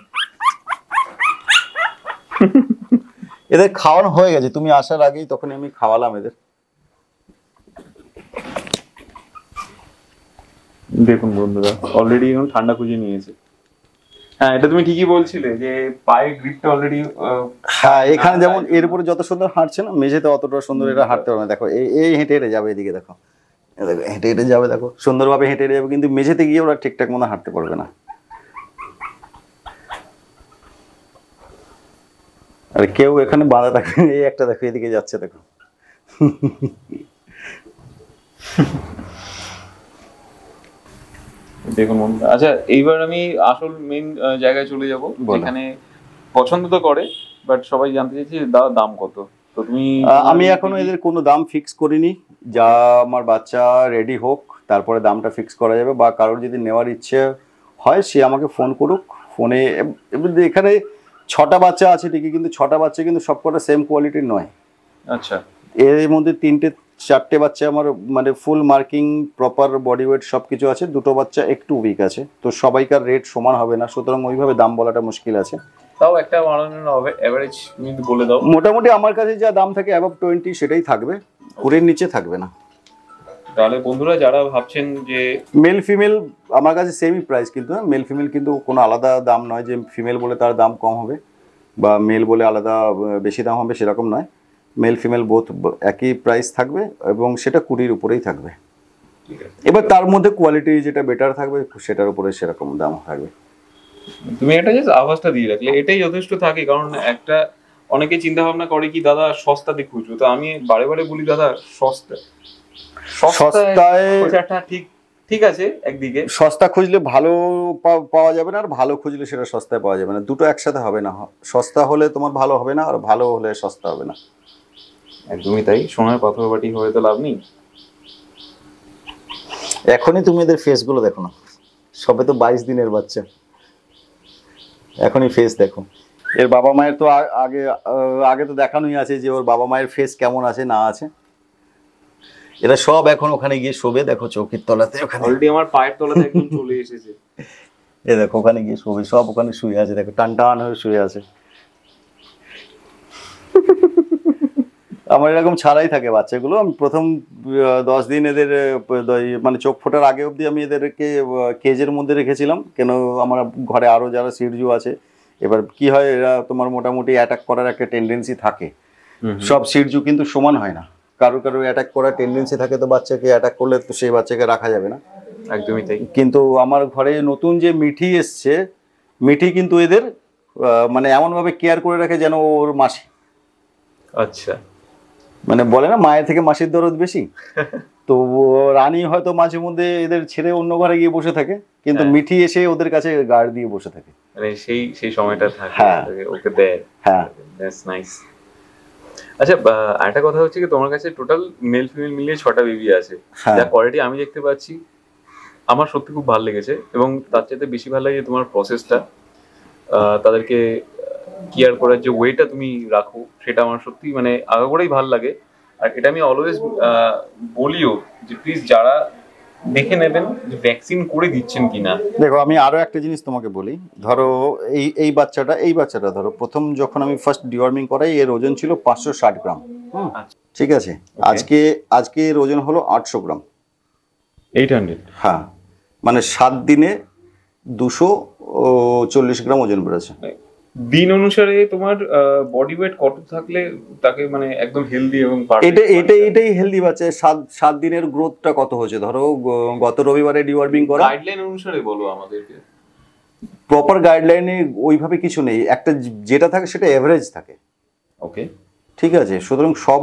এদের খাওয়ানো হয়ে গেছে, তুমি আসার আগেই তখনই আমি খাওয়ালাম এদের।
দেখুন বন্ধুরা অলরেডি এখন ঠান্ডা খুঁজে নিয়েছে। হ্যাঁ এটা তুমি ঠিকই বলছিলে যে পায়ের গ্রিপটা অলরেডি।
হ্যাঁ এখানে যেমন এর উপরে যত সুন্দর হাঁটছে না, মেঝেতে অতটা সুন্দর এরা হাঁটতে পারবে না। দেখো এই হেঁটে হেঁটে যাবে, এদিকে দেখো, দেখো হেঁটে হেঁটে যাবে, দেখো সুন্দরভাবে হেঁটে হেঁটে যাবে, কিন্তু মেঝেতে গিয়ে ওরা ঠিকঠাক মতো হাঁটতে পারবে না। আর কেউ এখানে বাঁধা থাকবে, এই একটা দেখো এদিকে যাচ্ছে, দেখো।
দেখুন বন্ধুরা, আচ্ছা এইবার আমি আসল মেইন জায়গায় চলে যাব, যেখানে পছন্দ তো করে বাট সবাই জানতে চাইছে দাদা দাম কত। তো তুমি
আমি এখনো এদের কোনো দাম ফিক্স করিনি, যা আমার বাচ্চা রেডি হোক তারপরে দামটা ফিক্স করা যাবে, বা কারোর যদি নেওয়ার ইচ্ছে হয় সে আমাকে ফোন করুক। ফোনে এখানে 6টা বাচ্চা আছে ঠিকই, কিন্তু 6টা বাচ্চা কিন্তু সবকটা সেম কোয়ালিটির নয়।
আচ্ছা,
এর মধ্যে 3-4টে বাচ্চা আমার মানে ফুল মার্কিং প্রপার বডি ওয়েট সব কিছু আছে, 2টো বাচ্চা একটু উইক আছে, তো সবাইকার রেট সমান হবে না, সুতরাং ওইভাবে দাম বলাটা মুশকিল আছে।
তাও একটা বানানো হবে এভারেজ কিন্তু বলে দাও।
মোটামুটি আমার কাছে যা দাম থাকে অ্যাবভ 20 সেটাই থাকবে, 20-এর নিচে থাকবে না।
তাহলে বন্ধুরা যারা ভাবছেন যে
মেল ফিমেল আমার কাছে সেমই প্রাইস, কিন্তু মেল ফিমেল কিন্তু কোনো আলাদা দাম নয় যে ফিমেল বলে তার দাম কম হবে বা মেল বলে আলাদা বেশি দাম হবে, সেরকম নয়। মেল ফিমেল বোথ একই প্রাইস থাকবে এবং সেটা 20-এর উপরেই থাকবে। এবার তার মধ্যে কোয়ালিটি যেটা বেটার থাকবে সেটার উপরে সেরকম দাম থাকবে।
তুমি একটা জাস্ট আওয়াজটা দিয়ে রাখলে এটাই যথেষ্ট থাকে, কারণ একটা অনেকে চিন্তা ভাবনা করে কি দাদা সস্তাতে খুঁজবো, তো আমি বারে বারে বলি দাদা সস্তায় খোঁজাটা ঠিক আছে, একদিকে
সস্তা খুঁজলে ভালো পাওয়া যাবে না, আর ভালো খুঁজলে সেটা সস্তায় পাওয়া যাবে না, দুটো একসাথে হবে না। সস্তা হলে তোমার ভালো হবে না, আর ভালো হলে সস্তা হবে না।
একদমই তাই, সোনার পাথর বাটি হয়ে তো লাভ নেই।
এখনই তুমি এদের ফেসগুলো দেখো না, সবে তো 22 দিনের বাচ্চা, এখনই ফেস দেখো। এর বাবা মায়ের তো আগে তো দেখানোই আছে যে ওর বাবা মায়ের ফেস কেমন আছে না আছে। এরা সব এখন ওখানে গিয়ে শোবে, দেখো চৌকির তলাতে, ওখানে
অলরেডি আমার পায়ের তলাতে একদম চলে এসেছে।
এ দেখো ওখানে গিয়ে শোবে, সব ওখানে শুয়ে আছে, দেখো টান টান হয়ে শুয়ে আছে। আমার এরকম ছাড়াই থাকে বাচ্চাগুলো। আমি প্রথম 10 দিন এদের মানে চোখ ফোটার আগে অবধি আমি এদেরকে কেজের মধ্যে রেখেছিলাম, কেন আমার ঘরে আরও যারা সিরজু আছে। এবার কি হয়, এরা তোমার মোটামুটি অ্যাটাক করার একটা টেন্ডেন্সি থাকে, সব সিরজু কিন্তু সমান হয় না, কারো অ্যাটাক করার টেন্ডেন্সি থাকে, তো বাচ্চাকে অ্যাটাক করলে তো সেই বাচ্চাকে রাখা যাবে না।
একদমই তাই।
কিন্তু আমার ঘরে নতুন যে মিঠি এসছে, মিঠি কিন্তু এদের মানে এমনভাবে কেয়ার করে রাখে যেন ওর মাসি।
আচ্ছা,
মানে বলে না মায়ের থেকে মাসির দরদ বেশি, তো রানী হয়তো মাঝে মধ্যে এদের ছেড়ে অন্য ঘরে গিয়ে বসে থাকে, কিন্তু মিঠি এসে ওদের কাছে গার্ড দিয়ে বসে থাকে,
মানে সেই সময়টা থাকে।
হ্যাঁ
ওকে দেয়।
হ্যাঁ,
দ্যাটস নাইস। আচ্ছা আরেকটা কথা হচ্ছে কি, তোমার কাছে টোটাল মেল ফিমেল মিলিয়ে 6টা বেবি আছে, যা কোয়ালিটি আমি দেখতে পাচ্ছি আমার সত্যি খুব ভালো লেগেছে, এবং তার চাইতে বেশি ভালো লাগে তোমার প্রসেসটা, তাদেরকে কেয়ার করার যে ওয়েটা তুমি রাখো সেটা আমার সত্যি মানে আগাগোড়াই ভালো লাগে। আর এটা আমি অলওয়েজ বলিও যে প্লিজ যারা দেখে নেবেন যে ভ্যাকসিন করে দিচ্ছেন কিনা।
দেখো আমি আরো একটা জিনিস তোমাকে বলি, ধরো এই বাচ্চাটা ধরো প্রথম যখন আমি ফার্স্ট ডিওয়ার্মিং করাই এর ওজন ছিল 560 গ্রাম। ঠিক আছে, আজকে এর ওজন হলো 800 গ্রাম।
800?
হ্যাঁ, মানে 7 দিনে 240 গ্রাম ওজন বেড়েছে।
দিন অনুসারে তোমার বডি ওয়েট কত থাকলে তাকে মানে একদম হেলদি এবং
এটাই হেলদি বাচ্চা। 7 দিনের গ্রোথটা কত হয়েছে, ধরো গত রবিবারে ডিওয়ার্মিং করা,
গাইডলাইন অনুসারে বলো আমাদেরকে।
প্রপার গাইডলাইনে ওইভাবে কিছু নেই, একটা যেটা থাকে সেটা এভারেজ থাকে।
ওকে,
ঠিক আছে, সুতরাং সব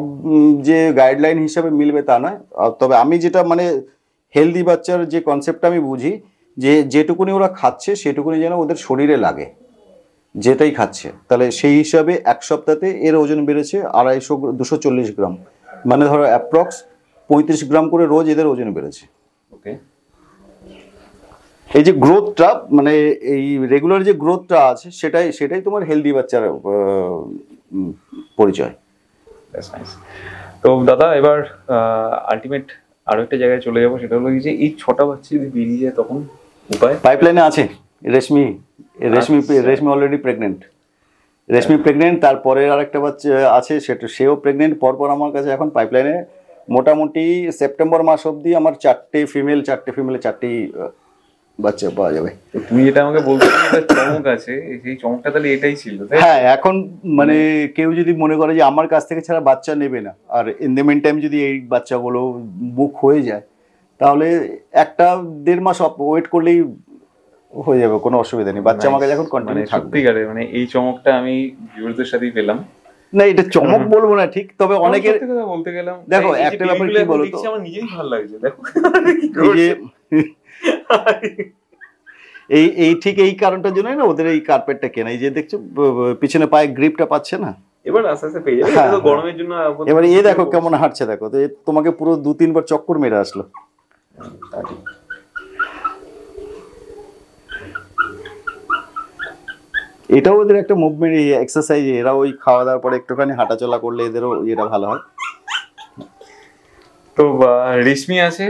যে গাইডলাইন হিসাবে মিলবে তা নয়। তবে আমি যেটা মানে হেলদি বাচ্চার যে কনসেপ্টটা আমি বুঝি, যে যেটুকুনি ওরা খাচ্ছে সেটুকুনি যেন ওদের শরীরে লাগে, যেটাই খাচ্ছে, তাহলে সেই হিসাবে এক সপ্তাহে এর ওজন বেড়েছে 240 গ্রাম, মানে ধরো অ্যাপ্রক্স 35 গ্রাম করে রোজ এদের ওজন বেড়েছে।
ওকে,
এই যে গ্রোথটা মানে এই রেগুলার যে গ্রোথটা আছে সেটাই তোমার হেলদি বাচ্চার পরিচয়।
That's nice. তো দাদা এবার আলটিমেট আরো একটা জায়গায় চলে যাবো, সেটা হলো যে এই 6টা বাচ্চা যদি বেরিয়ে যায় তখন উপায়?
পাইপলাইনে আছে রেশমি, রেশমি
আচ্ছা।
রেশমি অলরেডি প্রেগনেন্ট, রেশমি প্রেগনেন্ট, তারপরে আরেকটা বাচ্চা আছে সেও প্রেগনেন্ট। পরপর আমার কাছে এখন পাইপলাইনে মোটামুটি সেপ্টেম্বর মাস অবধি আমার 4টে ফিমেল 4টি বাচ্চা পাওয়া যাবে।
তো তুমি এটা আমাকে বলতে চমক আছে, সেই চমকটা তাহলে এটাই ছিল, তাই?
হ্যাঁ, এখন মানে কেউ যদি মনে করে যে আমার কাছ থেকে ছাড়া বাচ্চা নেবে না, আর ইন দ্য মিন টাইম যদি এই বাচ্চাগুলো বুক হয়ে যায়, তাহলে 1-1.5 মাস ওয়েট করলেই হয়ে যাবে, কোনো অসুবিধা নেই। বাচ্চা আমাকে এখন কন্টিনিউ থাকবে।
সত্যিকারে মানে এই চমকটা আমি ভিউয়ারদের সাথেই পেলাম।
না, এটা চমক বলবো না ঠিক, তবে অনেকের
বলতে গেলাম
দেখো একটা ব্যাপার কি বলতো,
আমার নিজেই ভালো লাগছে দেখো
এই ঠিক এই কারণটার জন্যই না ওদের এই কার্পেটটা কেনা। এই যে দেখছো পিছনে পায়ে গ্রিপটা পাচ্ছে না,
এবার আস্তে আস্তে পেয়ে যাবে। এটা তো গরমের জন্য।
এবার এই দেখো কেমন হাঁটছে, দেখো তো তোমাকে পুরো 2-3 বার চক্কর মেরে আসলো। এটাও ওদের একটা মুভমেন্ট, এক্সারসাইজ। এরা ওই খাওয়া দাওয়ার পরে একটুখানি হাঁটাচলা করলে এদেরও এটা ভালো হয়।
তো রেশমি আছে,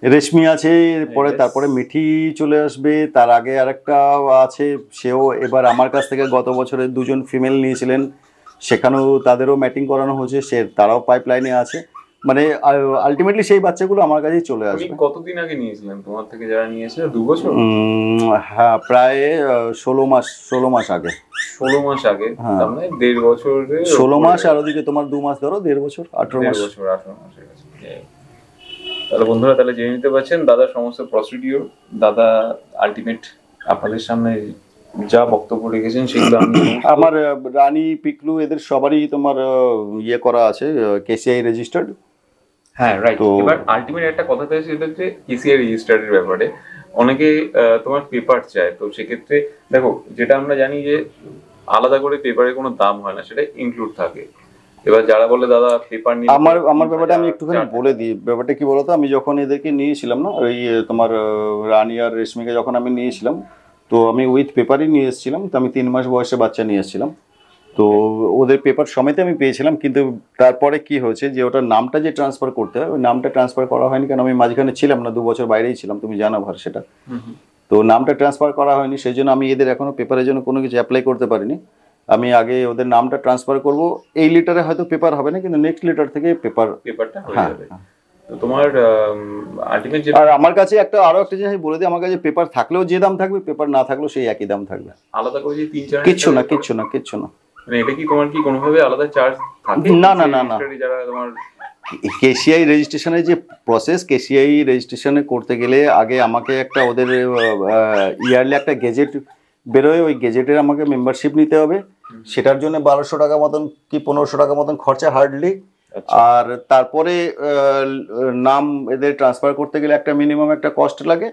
রেশমি আছে, পরে তারপরে মিঠি চলে আসবে। তার আগে আরেকটা আছে, সেও এবার আমার কাছ থেকে গত বছরে 2জন ফিমেল নিয়েছিলেন, সেখানেও তাদেরও ম্যাটিং করানো হয়েছে, তারাও পাইপলাইনে আছে। মানে আলটিমেটলি সেই বাচ্চাগুলো আমার কাছেই চলে আসবে।
কতদিন আগে নিয়েছিলেন তোমার থেকে যারা নিয়েছিল? 2 বছর?
হ্যাঁ, প্রায় 16 মাস আগে।
16 মাস আগে, তার মানে 1.5 বছরে
16 মাস, আর ওদিকে তোমার 2 মাস ধরো, 1.5 বছর, 18 মাস।
18 মাস হয়ে গেছে। তাহলে বন্ধুরা তাহলে জেনে নিতে পারছেন দাদার সমস্ত প্রসিডিওর। দাদা আলটিমেট আপনাদের সামনে যা বক্তব্য রেখেছেন সেগুলো
আমার রানী পিকলু এদের সবারই তোমার ইয়ে করা আছে, কেসিআই রেজিস্টার্ড।
হ্যাঁ, রাইট। এবার আলটিমেট একটা কথা আছে, সেটা হচ্ছে কেসিআই রেজিস্টার্ডের ব্যাপারে অনেকে তোমার পেপার চায়। তো সেক্ষেত্রে দেখো, যেটা আমরা জানি যে আলাদা করে পেপারের কোনো দাম হয় না, সেটা ইনক্লুড থাকে। এবার যারা বলে দাদা পেপার নিয়ে,
আমার ব্যাপারটা আমি একটুখানি বলে দিই। ব্যাপারটা কি বলতো, আমি যখন এদেরকে নিয়েছিলাম না, ওই তোমার রানী আর রেশমিকে যখন আমি নিয়েছিলাম, তো আমি উইথ পেপারই নিয়ে এসেছিলাম। তো আমি 3 মাস বয়সে বাচ্চা নিয়ে এসেছিলাম, তো ওদের পেপার সমেত আমি পেয়েছিলাম। কিন্তু তারপরে কি হয়েছে যে ওটার নামটা যে ট্রান্সফার করতে হয়, ওই নামটা ট্রান্সফার করা হয়নি, কারণ আমি মাঝখানে ছিলাম না, 2 বছর বাইরেই ছিলাম, তুমি জানো ভার সেটা। তো নামটা ট্রান্সফার করা হয়নি, সেই জন্য আমি এদের এখনো পেপারের জন্য কোনো কিছু অ্যাপ্লাই করতে পারিনি। আমি আগে ওদের নামটা ট্রান্সফার করব। এই লিটারে হয়তো পেপার হবে না, কিন্তু নেক্সট লিটার থেকে পেপারটা হয়ে যাবে।
তো তোমার আলটিমেট
আর আমার কাছে আরো একটা জিনিস বলে দিই, আমার কাছে পেপার থাকলেও যে দাম থাকবে, পেপার না থাকলেও সেই একই দাম থাকবে।
আলাদা করে যে 3-4
কিচ্ছু না।
মানে এটা কি তোমার কি কোনোভাবে আলাদা চার্জ থাকে?
না।
যারা তোমার
কেসিআই রেজিস্ট্রেশনের যে প্রসেস, কেসিআই রেজিস্ট্রেশনে করতে গেলে আগে আমাকে একটা ওদের ইয়ারলি একটা গেজেট বেরোয়, ওই গেজেটের আমাকে মেম্বারশিপ নিতে হবে। সেটার জন্য 1200 টাকা মতন কি 1500 টাকা মতন খরচা হার্ডলি। আর তারপরে নাম এদের ট্রান্সফার করতে গেলে একটা মিনিমাম একটা কস্ট লাগে।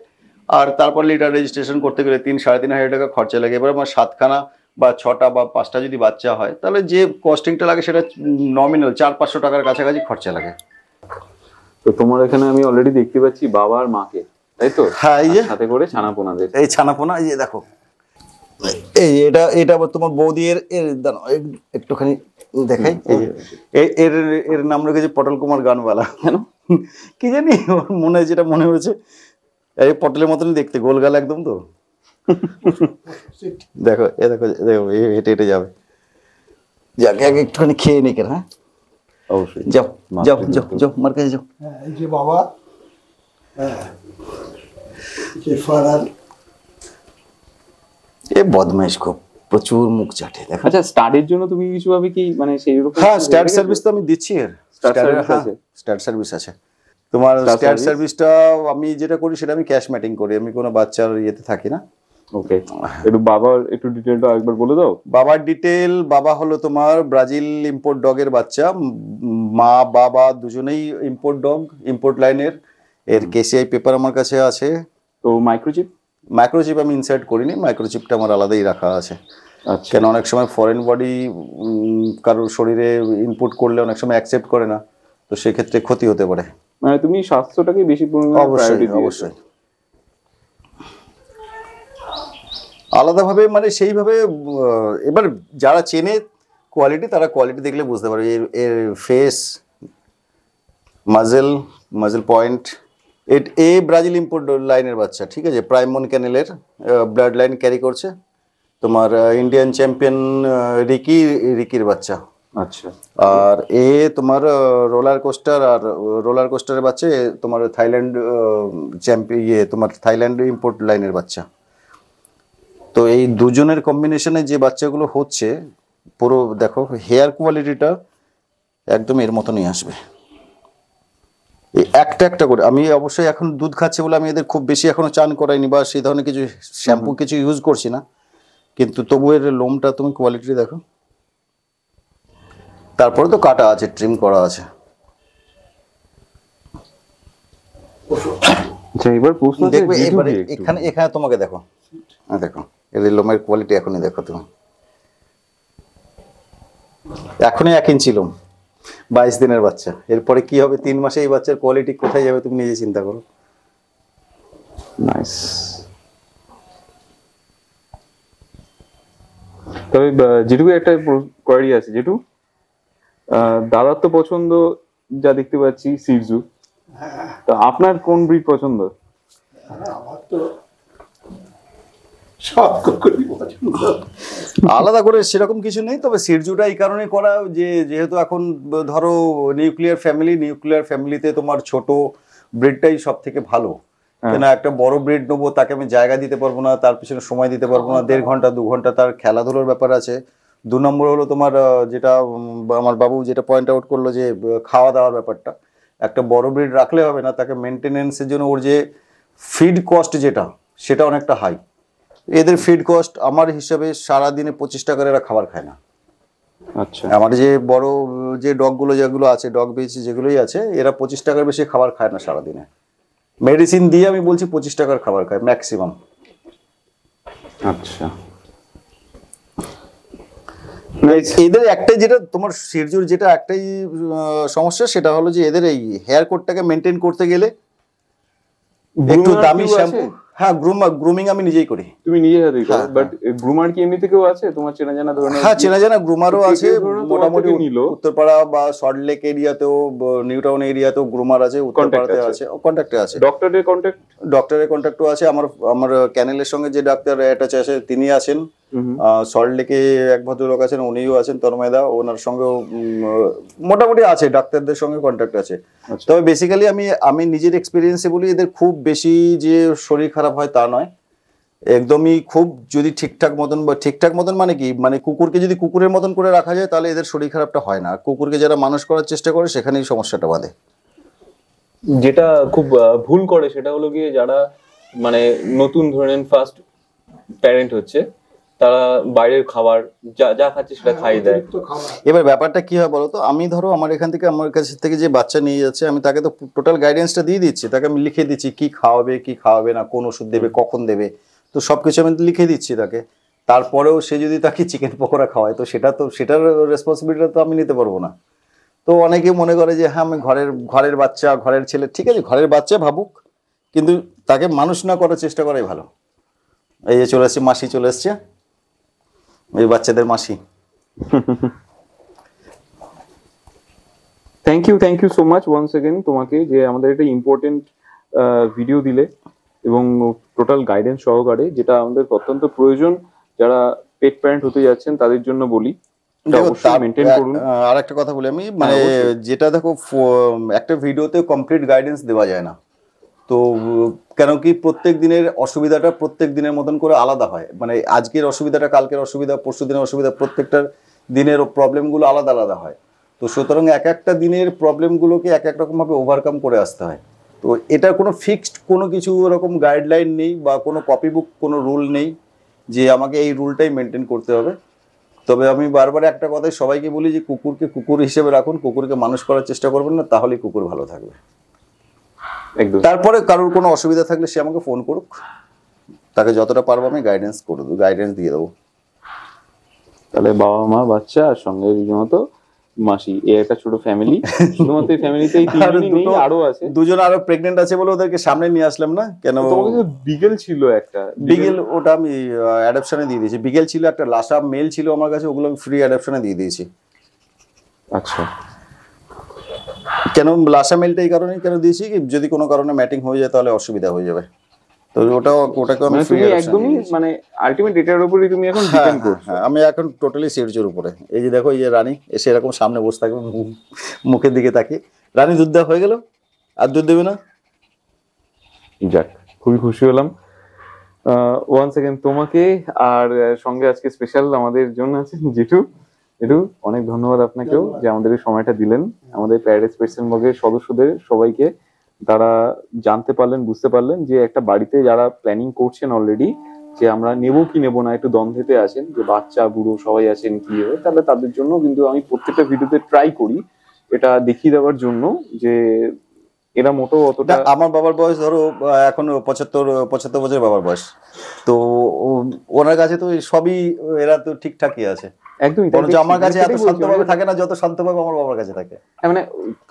আর তারপর লিটার রেজিস্ট্রেশন করতে গেলে 3-3.5 টাকা খরচা লাগে। এবার আমার 7খানা বা 6টা বা 5টা যদি বাচ্চা হয়, তাহলে যে কস্টিংটা লাগে সেটা নমিনাল 400-500 টাকার কাছাকাছি খরচা লাগে।
তো তোমার এখানে আমি অলরেডি দেখতে পাচ্ছি বাবা আর মাকে, তাই তো?
হ্যাঁ, এই যে
সাথে করে ছানাপোনাদের,
এই ছানাপোনা, এই যে দেখো, এটা তোমার বৌদি এর একটুখানি দেখাই। এর নাম রেখেছে পটল কুমার গানওয়ালা। কেন কি জানি, ওর মনে যেটা মনে হয়েছে, এই পটলের মতনই দেখতে, গোল গাল একদম। তো দেখো হেঁটে হেঁটে যাবে, যাকে আগে একটুখানি খেয়ে নি কেন। হ্যাঁ, অবশ্যই যাও মার কাছে যাও।
এই যে বাবা, ফাদার,
এ বদমাইশ খুব, প্রচুর মুখ চাটে। দেখো,
আচ্ছা স্টাডির জন্য তুমি কিছু ভাবে কি মানে সেই রকম?
হ্যাঁ, স্টাড সার্ভিস তো আমি দিচ্ছি। স্টাড সার্ভিস আছে তোমার। স্টাড সার্ভিসটা আমি যেটা করি সেটা আমি ক্যাশ ম্যাটিং করি, আমি কোনো বাচ্চার ইয়েতে থাকি না।
ওকে, একটু বাবার একটু ডিটেইলটা একবার বলে দাও।
বাবার ডিটেইল, বাবা হলো তোমার ব্রাজিল ইম্পোর্ট ডগের বাচ্চা, মা বাবা দুজনেই ইম্পোর্ট ডগ, ইম্পোর্ট লাইনের। এর কেসিআই পেপার আমার কাছে আছে।
তো মাইক্রোচিপ
আমি ইনসার্ট করিনি, মাইক্রোচিপটা আমার আলাদাই রাখা আছে।
আচ্ছা,
কেন অনেক সময় ফরেন বডি কারোর শরীরে ইনপুট করলে অনেক সময় অ্যাকসেপ্ট করে না, তো সেক্ষেত্রে ক্ষতি হতে পারে।
মানে তুমি স্বাস্থ্যটাকে বেশি পরিমাণে
অবশ্যই আলাদাভাবে, মানে সেইভাবে। এবার যারা চেনে কোয়ালিটি, তারা কোয়ালিটি দেখলে বুঝতে পারবে। এর এর ফেস, মাজেল পয়েন্ট। এ ব্রাজিল ইম্পোর্ট লাইনের বাচ্চা, ঠিক আছে, প্রাইমন ক্যানেলের ব্লাড লাইন ক্যারি করছে। তোমার ইন্ডিয়ান চ্যাম্পিয়ন রিকির বাচ্চা।
আচ্ছা।
আর এ তোমার রোলার কোস্টারের বাচ্চা। এ তোমার থাইল্যান্ড তোমার থাইল্যান্ড ইম্পোর্ট লাইনের বাচ্চা। তো এই দুজনের কম্বিনেশনে যে বাচ্চাগুলো হচ্ছে, পুরো দেখো হেয়ার কোয়ালিটিটা একদম এর মতনই আসবে। এই একটা একটা করে, আমি অবশ্যই এখন দুধ খাচ্ছে বলে আমি এদের খুব বেশি এখনো চান করাইনি বা সেই ধরনের কিছু শ্যাম্পু কিছু ইউজ করছি না, কিন্তু তবু এর লোমটা তুমি কোয়ালিটি দেখো। তারপরে তো কাটা আছে, ট্রিম করা আছে।
আচ্ছা, এবার প্রশ্ন
দেখবে এবারে এখানে তোমাকে দেখো, দেখো এর লোমের কোয়ালিটি এখনই দেখো তুমি। এখনই 1 ইঞ্চি লোম, 22 দিনের বাচ্চা। এরপরে কি হবে 3 মাসে, এই বাচ্চার কোয়ালিটি কোথায় যাবে তুমি নিজে চিন্তা করো।
নাইস। তবে যেটুকু একটা কোয়ারি আছে, যেটু দাদার তো পছন্দ যা দেখতে পাচ্ছি সিরজু, তো আপনার কোন ব্রিড পছন্দ?
আমার তো সব কুকুরই পছন্দ।
আলাদা করে সেরকম কিছু নেই, তবে সিরজুটা এই কারণে করা যে যেহেতু এখন ধরো নিউক্লিয়ার ফ্যামিলিতে তোমার ছোট ব্রিডটাই সব থেকে ভালো। কেন একটা বড় ব্রিড নেবো, তাকে আমি জায়গা দিতে পারবো না, তার পিছনে সময় দিতে পারবো না, 1.5 ঘন্টা 2 ঘন্টা তার খেলাধুলোর ব্যাপার আছে। 2 নম্বর হলো তোমার যেটা আমার বাবু যেটা পয়েন্ট আউট করলো যে খাওয়া দাওয়ার ব্যাপারটা। একটা বড় ব্রিড রাখলে হবে না, তাকে মেনটেনেন্সের জন্য ওর যে ফিড কস্ট সেটা অনেকটা হাই। এদের ফিড কস্ট আমার হিসাবে সারাদিনে 25 টাকার এরা খাবার খায় না।
আচ্ছা।
আমার যে বড় যে ডগগুলো যেগুলো আছে, ডগ বেচ যেগুলোই আছে, এরা 25 টাকার বেশি খাবার খায় না সারাদিনে। মেডিসিন দিয়ে আমি বলছি 25 টাকার খাবার খায় ম্যাক্সিমাম।
আচ্ছা।
এদের একটাই যেটা তোমার সিরজুর যেটা একটাই সমস্যা, সেটা হলো যে এদের এই হেয়ার কোটটাকে মেনটেন করতে গেলে একটু দামি শ্যাম্পু। হ্যাঁ, গ্রুমিং আমি নিজেই করি।
তুমি নিজে হাতেই করো? বাট গ্রুমার কি এমনিতে কেউ আছে তোমার চেনা জানা ধরনের?
হ্যাঁ, চেনা জানা গ্রুমারও আছে। মোটামুটি উত্তরপাড়া বা সল্টলেক এরিয়াতেও, নিউ টাউন এরিয়াতেও গ্রুমার আছে, উত্তরপাড়াতে আছে, কন্ট্যাক্টে আছে। ডক্টরের কন্ট্যাক্টও আছে। আমার ক্যানেলের সঙ্গে যে ডাক্তার অ্যাটাচ আছে তিনি আছেন। সল্টলেকে এক ভদ্রলোক আছেন, উনিও আছেন, তন্ময়দা, ওনার সঙ্গেও মোটামুটি আছে, ডাক্তারদের সঙ্গে কন্ট্যাক্ট আছে। তবে বেসিক্যালি আমি নিজের এক্সপিরিয়েন্সে বলি, এদের খুব বেশি যে শরীর খারাপ হয় তা নয়, একদমই খুব যদি ঠিকঠাক মতন মানে কি, মানে কুকুরকে যদি কুকুরের মতন করে রাখা যায় তাহলে এদের শরীর খারাপটা হয় না। কুকুরকে যারা মানুষ করার চেষ্টা করে সেখানেই সমস্যাটা বাঁধে।
যেটা খুব ভুল করে সেটা হলো গিয়ে যারা মানে নতুন ধরেন ফার্স্ট প্যারেন্ট হচ্ছে, তারা বাইরের খাবার যা খাচ্ছে সেটা খাইয়ে দেয়।
এবার ব্যাপারটা কি হয় বলতো, আমি ধরো আমার কাছ থেকে যে বাচ্চা নিয়ে যাচ্ছে, আমি তাকে তো টোটাল গাইডেন্সটা দিয়ে দিচ্ছি, তাকে আমি লিখে দিচ্ছি কি খাওয়াবে না, কোন ওষুধ দেবে, কখন দেবে, তো সবকিছু আমি লিখে দিচ্ছি তাকে। তারপরেও সে যদি তাকে চিকেন পকোড়া খাওয়ায়, তো সেটার রেসপন্সিবিলিটি তো আমি নিতে পারবো না। তো অনেকে মনে করে যে হ্যাঁ, আমি ঘরের বাচ্চা, ঘরের ছেলে, ঠিক আছে, ঘরের বাচ্চা ভাবুক, কিন্তু তাকে মানুষ না করার চেষ্টা করাই ভালো। এই যে চলে এসছে, মাসি চলে এসছে, এই বাচ্চাদের মাসি।
Thank you so much once again তোমাকে, যে আমাদের একটা ইম্পর্টেন্ট ভিডিও দিলে এবং টোটাল গাইডেন্স সহকারে, যেটা আমাদের অত্যন্ত প্রয়োজন যারা পেট প্যারেন্ট হতে যাচ্ছেন তাদের জন্য বলি।
আর একটা কথা বলি আমি, মানে যেটা দেখো একটা ভিডিওতে কমপ্লিট গাইডেন্স দেওয়া যায় না। তো কেন কি প্রত্যেক দিনের অসুবিধাটা প্রত্যেক দিনের মতন করে আলাদা হয়, মানে আজকের অসুবিধাটা কালকের অসুবিধা, পরশু দিনের অসুবিধা, প্রত্যেকটা দিনের প্রবলেমগুলো আলাদা আলাদা হয়। তো সুতরাং এক একটা দিনের প্রবলেমগুলোকে এক এক রকমভাবে ওভারকাম করে আসতে হয়। তো এটার কোনো ফিক্সড কোনো কিছু ওরকম গাইডলাইন নেই বা কোনো কপি বুক, কোনো রুল নেই যে আমাকে এই রুলটাই মেনটেন করতে হবে। তবে আমি বারবার একটা কথাই সবাইকে বলি যে কুকুরকে কুকুর হিসেবে রাখুন, কুকুরকে মানুষ করার চেষ্টা করবেন না, তাহলেই কুকুর ভালো থাকবে। তারপরে কারোর কোনো অসুবিধা থাকলে সে আমাকে ফোন করুক, তাকে যতটা পারবো আমি গাইডেন্স দিয়ে দেবো।
তাহলে বাবা মা বাচ্চা আর সঙ্গে রীতিমতো মাসি, এই একটা ছোট ফ্যামিলি। শুধুমাত্র এই ফ্যামিলিতেই তিনজনই নেই, আরো আছে,
দুজন আরো প্রেগনেন্ট আছে বলে ওদেরকে সামনে নিয়ে আসলাম না কেন।
তোমাকে তো বিগেল ছিল একটা,
বিগেল ওটা আমি অ্যাডাপশনে দিয়ে দিয়েছি। বিগেল ছিল একটা, লাসা মেল ছিল আমার কাছে, ওগুলো আমি ফ্রি অ্যাডাপশনে দিয়ে দিয়েছি।
আচ্ছা,
কেন লাসা মেলটা এই কারণেই কেন দিয়েছি, যদি কোনো কারণে ম্যাটিং হয়ে যায় তাহলে অসুবিধা হয়ে যাবে, তো ওটাকে আমি ফ্রি
তুমি একদমই মানে আলটিমেট এটার উপরই তুমি এখন ডিপেন্ড করছো।
হ্যাঁ, আমি এখন টোটালি সিরিজের উপরে। এই যে দেখো, এই যে রানী এসে এরকম সামনে বসে থাকবে, মুখের দিকে তাকিয়ে, রানী দুধ দেওয়া হয়ে গেল, আর দুধ দেবে না।
যাক, খুবই খুশি হলাম। ওয়ান সেকেন্ড তোমাকে, আর সঙ্গে আজকে স্পেশাল আমাদের জন্য আছে জেঠু। জেঠু, অনেক ধন্যবাদ আপনাকেও যে আমাদের এই সময়টা দিলেন, আমাদের প্যারাডাইস পেটস এন্ড ডগের সদস্যদের সবাইকে। তারা জানতে পারলেন, বুঝতে পারলেন যে একটা বাড়িতে যারা প্ল্যানিং করছেন অলরেডি, যে আমরা নেবো কি নেবো না, একটু দ্বন্দ্বেতে আছেন, যে বাচ্চা বুড়ো সবাই আছেন কি হবে, তাহলে তাদের জন্য কিন্তু আমি প্রত্যেকটা ভিডিওতে ট্রাই করি এটা দেখিয়ে দেওয়ার জন্য যে এরা মোটো অতটা।
আমার বাবার বয়স ধরো এখন 75 বছর বাবার বয়স, তো ওনার কাছে তো সবই এরা তো ঠিকঠাকই আছে
একদমই,
আমার কাছে এত শান্তভাবে থাকে না যত শান্তভাবে আমার বাবার কাছে থাকে।
মানে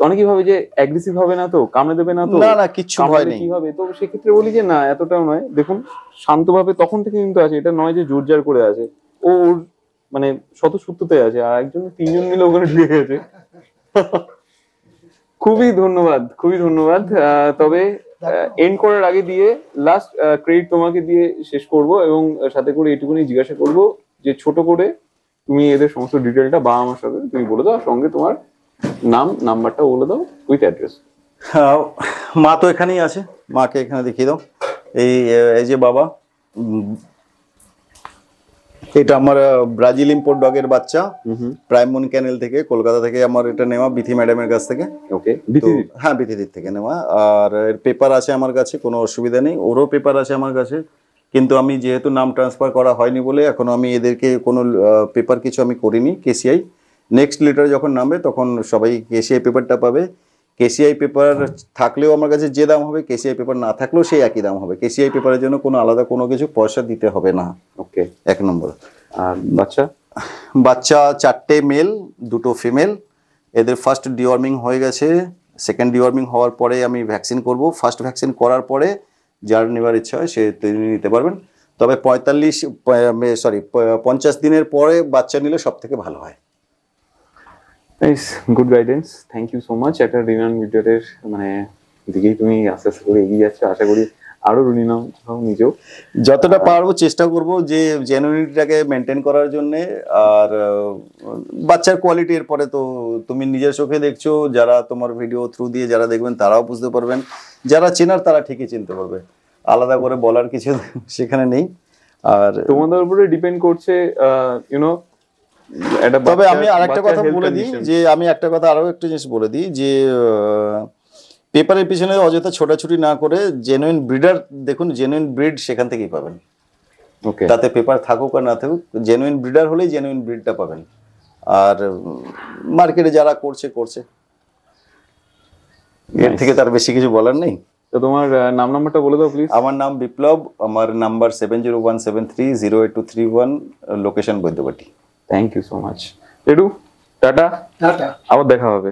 অনেকেই ভাবে যে অ্যাগ্রেসিভ হবে না তো, কামড়ে দেবে না তো,
না কিচ্ছু ভয় নেই,
কি হবে। তো সেক্ষেত্রে বলি যে না, এতটাও নয়। দেখুন শান্তভাবে তখন থেকে কিন্তু আছে, এটা নয় যে জোরজার করে আছে, ওর মানে স্বতঃস্ফূর্ততে আছে, আর একজন তিনজন মিলে ওখানে ঢুকে গেছে। খুবই ধন্যবাদ, খুবই ধন্যবাদ। তবে এন্ড করার আগে দিয়ে লাস্ট ক্রেডিট তোমাকে দিয়ে শেষ করব, এবং সাথে করে এইটুকুনি জিজ্ঞাসা করব যে ছোট করে তুমি এদের সমস্ত ডিটেলটা বা আমার সাথে তুমি বলে দাও, সঙ্গে তোমার নাম নাম্বারটা বলে দাও উইথ অ্যাড্রেস।
মা তো এখানেই আছে, মাকে এখানে দেখিয়ে দাও। এই যে বাবা, এটা আমার ব্রাজিল ইম্পোর্ট ডগের বাচ্চা, প্রাইমন ক্যানেল থেকে, কলকাতা থেকে আমার এটা নেওয়া, বিথি ম্যাডামের কাছ থেকে।
ওকে,
হ্যাঁ বিথিদির থেকে নেওয়া। আর এর পেপার আছে আমার কাছে, কোনো অসুবিধা নেই, ওরও পেপার আছে আমার কাছে, কিন্তু আমি যেহেতু নাম ট্রান্সফার করা হয়নি বলে এখনো আমি এদেরকে কোনো পেপার কিছু আমি করিনি। কেসিআই নেক্সট লিটার যখন নামবে তখন সবাই কেসিআই পেপারটা পাবে। কেসিআই পেপার থাকলেও আমার কাছে যে দাম হবে, কেসিআই পেপার না থাকলেও সেই একই দাম হবে। কেসিআই পেপারের জন্য কোনো আলাদা কোনো কিছু পয়সা দিতে হবে না।
ওকে,
1 নম্বর।
আর বাচ্চা
4টে মেল 2টো ফিমেল। এদের ফার্স্ট ডিওয়ার্মিং হয়ে গেছে, সেকেন্ড ডিওয়ার্মিং হওয়ার পরে আমি ভ্যাকসিন করব। ফার্স্ট ভ্যাকসিন করার পরে যার নেওয়ার ইচ্ছা হয় সে তিনি নিতে পারবেন, তবে 50 দিনের পরে বাচ্চা নিলে সব থেকে ভালো হয়।
Good guidance, thank you so much. একটা রিনাউন ভিডিওর মানে দিকেই তুমি আস্তে আস্তে করে এগিয়ে যাচ্ছ, আশা করি আরো রিনাউন হও নিজেও।
যতটা পারবো চেষ্টা করব যে জেনুইনিটিটাকে মেনটেন করার জন্য। আর বাচ্চার কোয়ালিটি এরপরে তো তুমি নিজের চোখে দেখছো, যারা তোমার ভিডিও থ্রু দিয়ে যারা দেখবেন তারাও বুঝতে পারবেন, যারা চেনার তারা ঠিকই চিনতে পারবে, আলাদা করে বলার কিছু সেখানে নেই। আর
তোমাদের উপরে ডিপেন্ড করছে ইউনো।
তবে আমি আরেকটা কথা বলে দিই, যে আমি একটা কথা আরো একটা জিনিস বলে দিই, যে পেপারের পিছনে অযথা ছোটাছুটি না করে জেনুইন ব্রিডার দেখুন, জেনুইন ব্রিড সেখান থেকেই পাবেন।
ওকে,
তাতে পেপার থাকুক আর না থাকুক, জেনুইন ব্রিডার হলেই জেনুইন ব্রিডটা পাবেন। আর মার্কেটে যারা করছে এর থেকে তার বেশি কিছু বলার নেই।
তো তোমার নাম্বারটা বলে দাও প্লিজ।
আমার নাম বিপ্লব, আমার number 7017308231, location Baidyabati.
Thank you so much. রেডু, টাটা,
টাটা,
আবার দেখা হবে।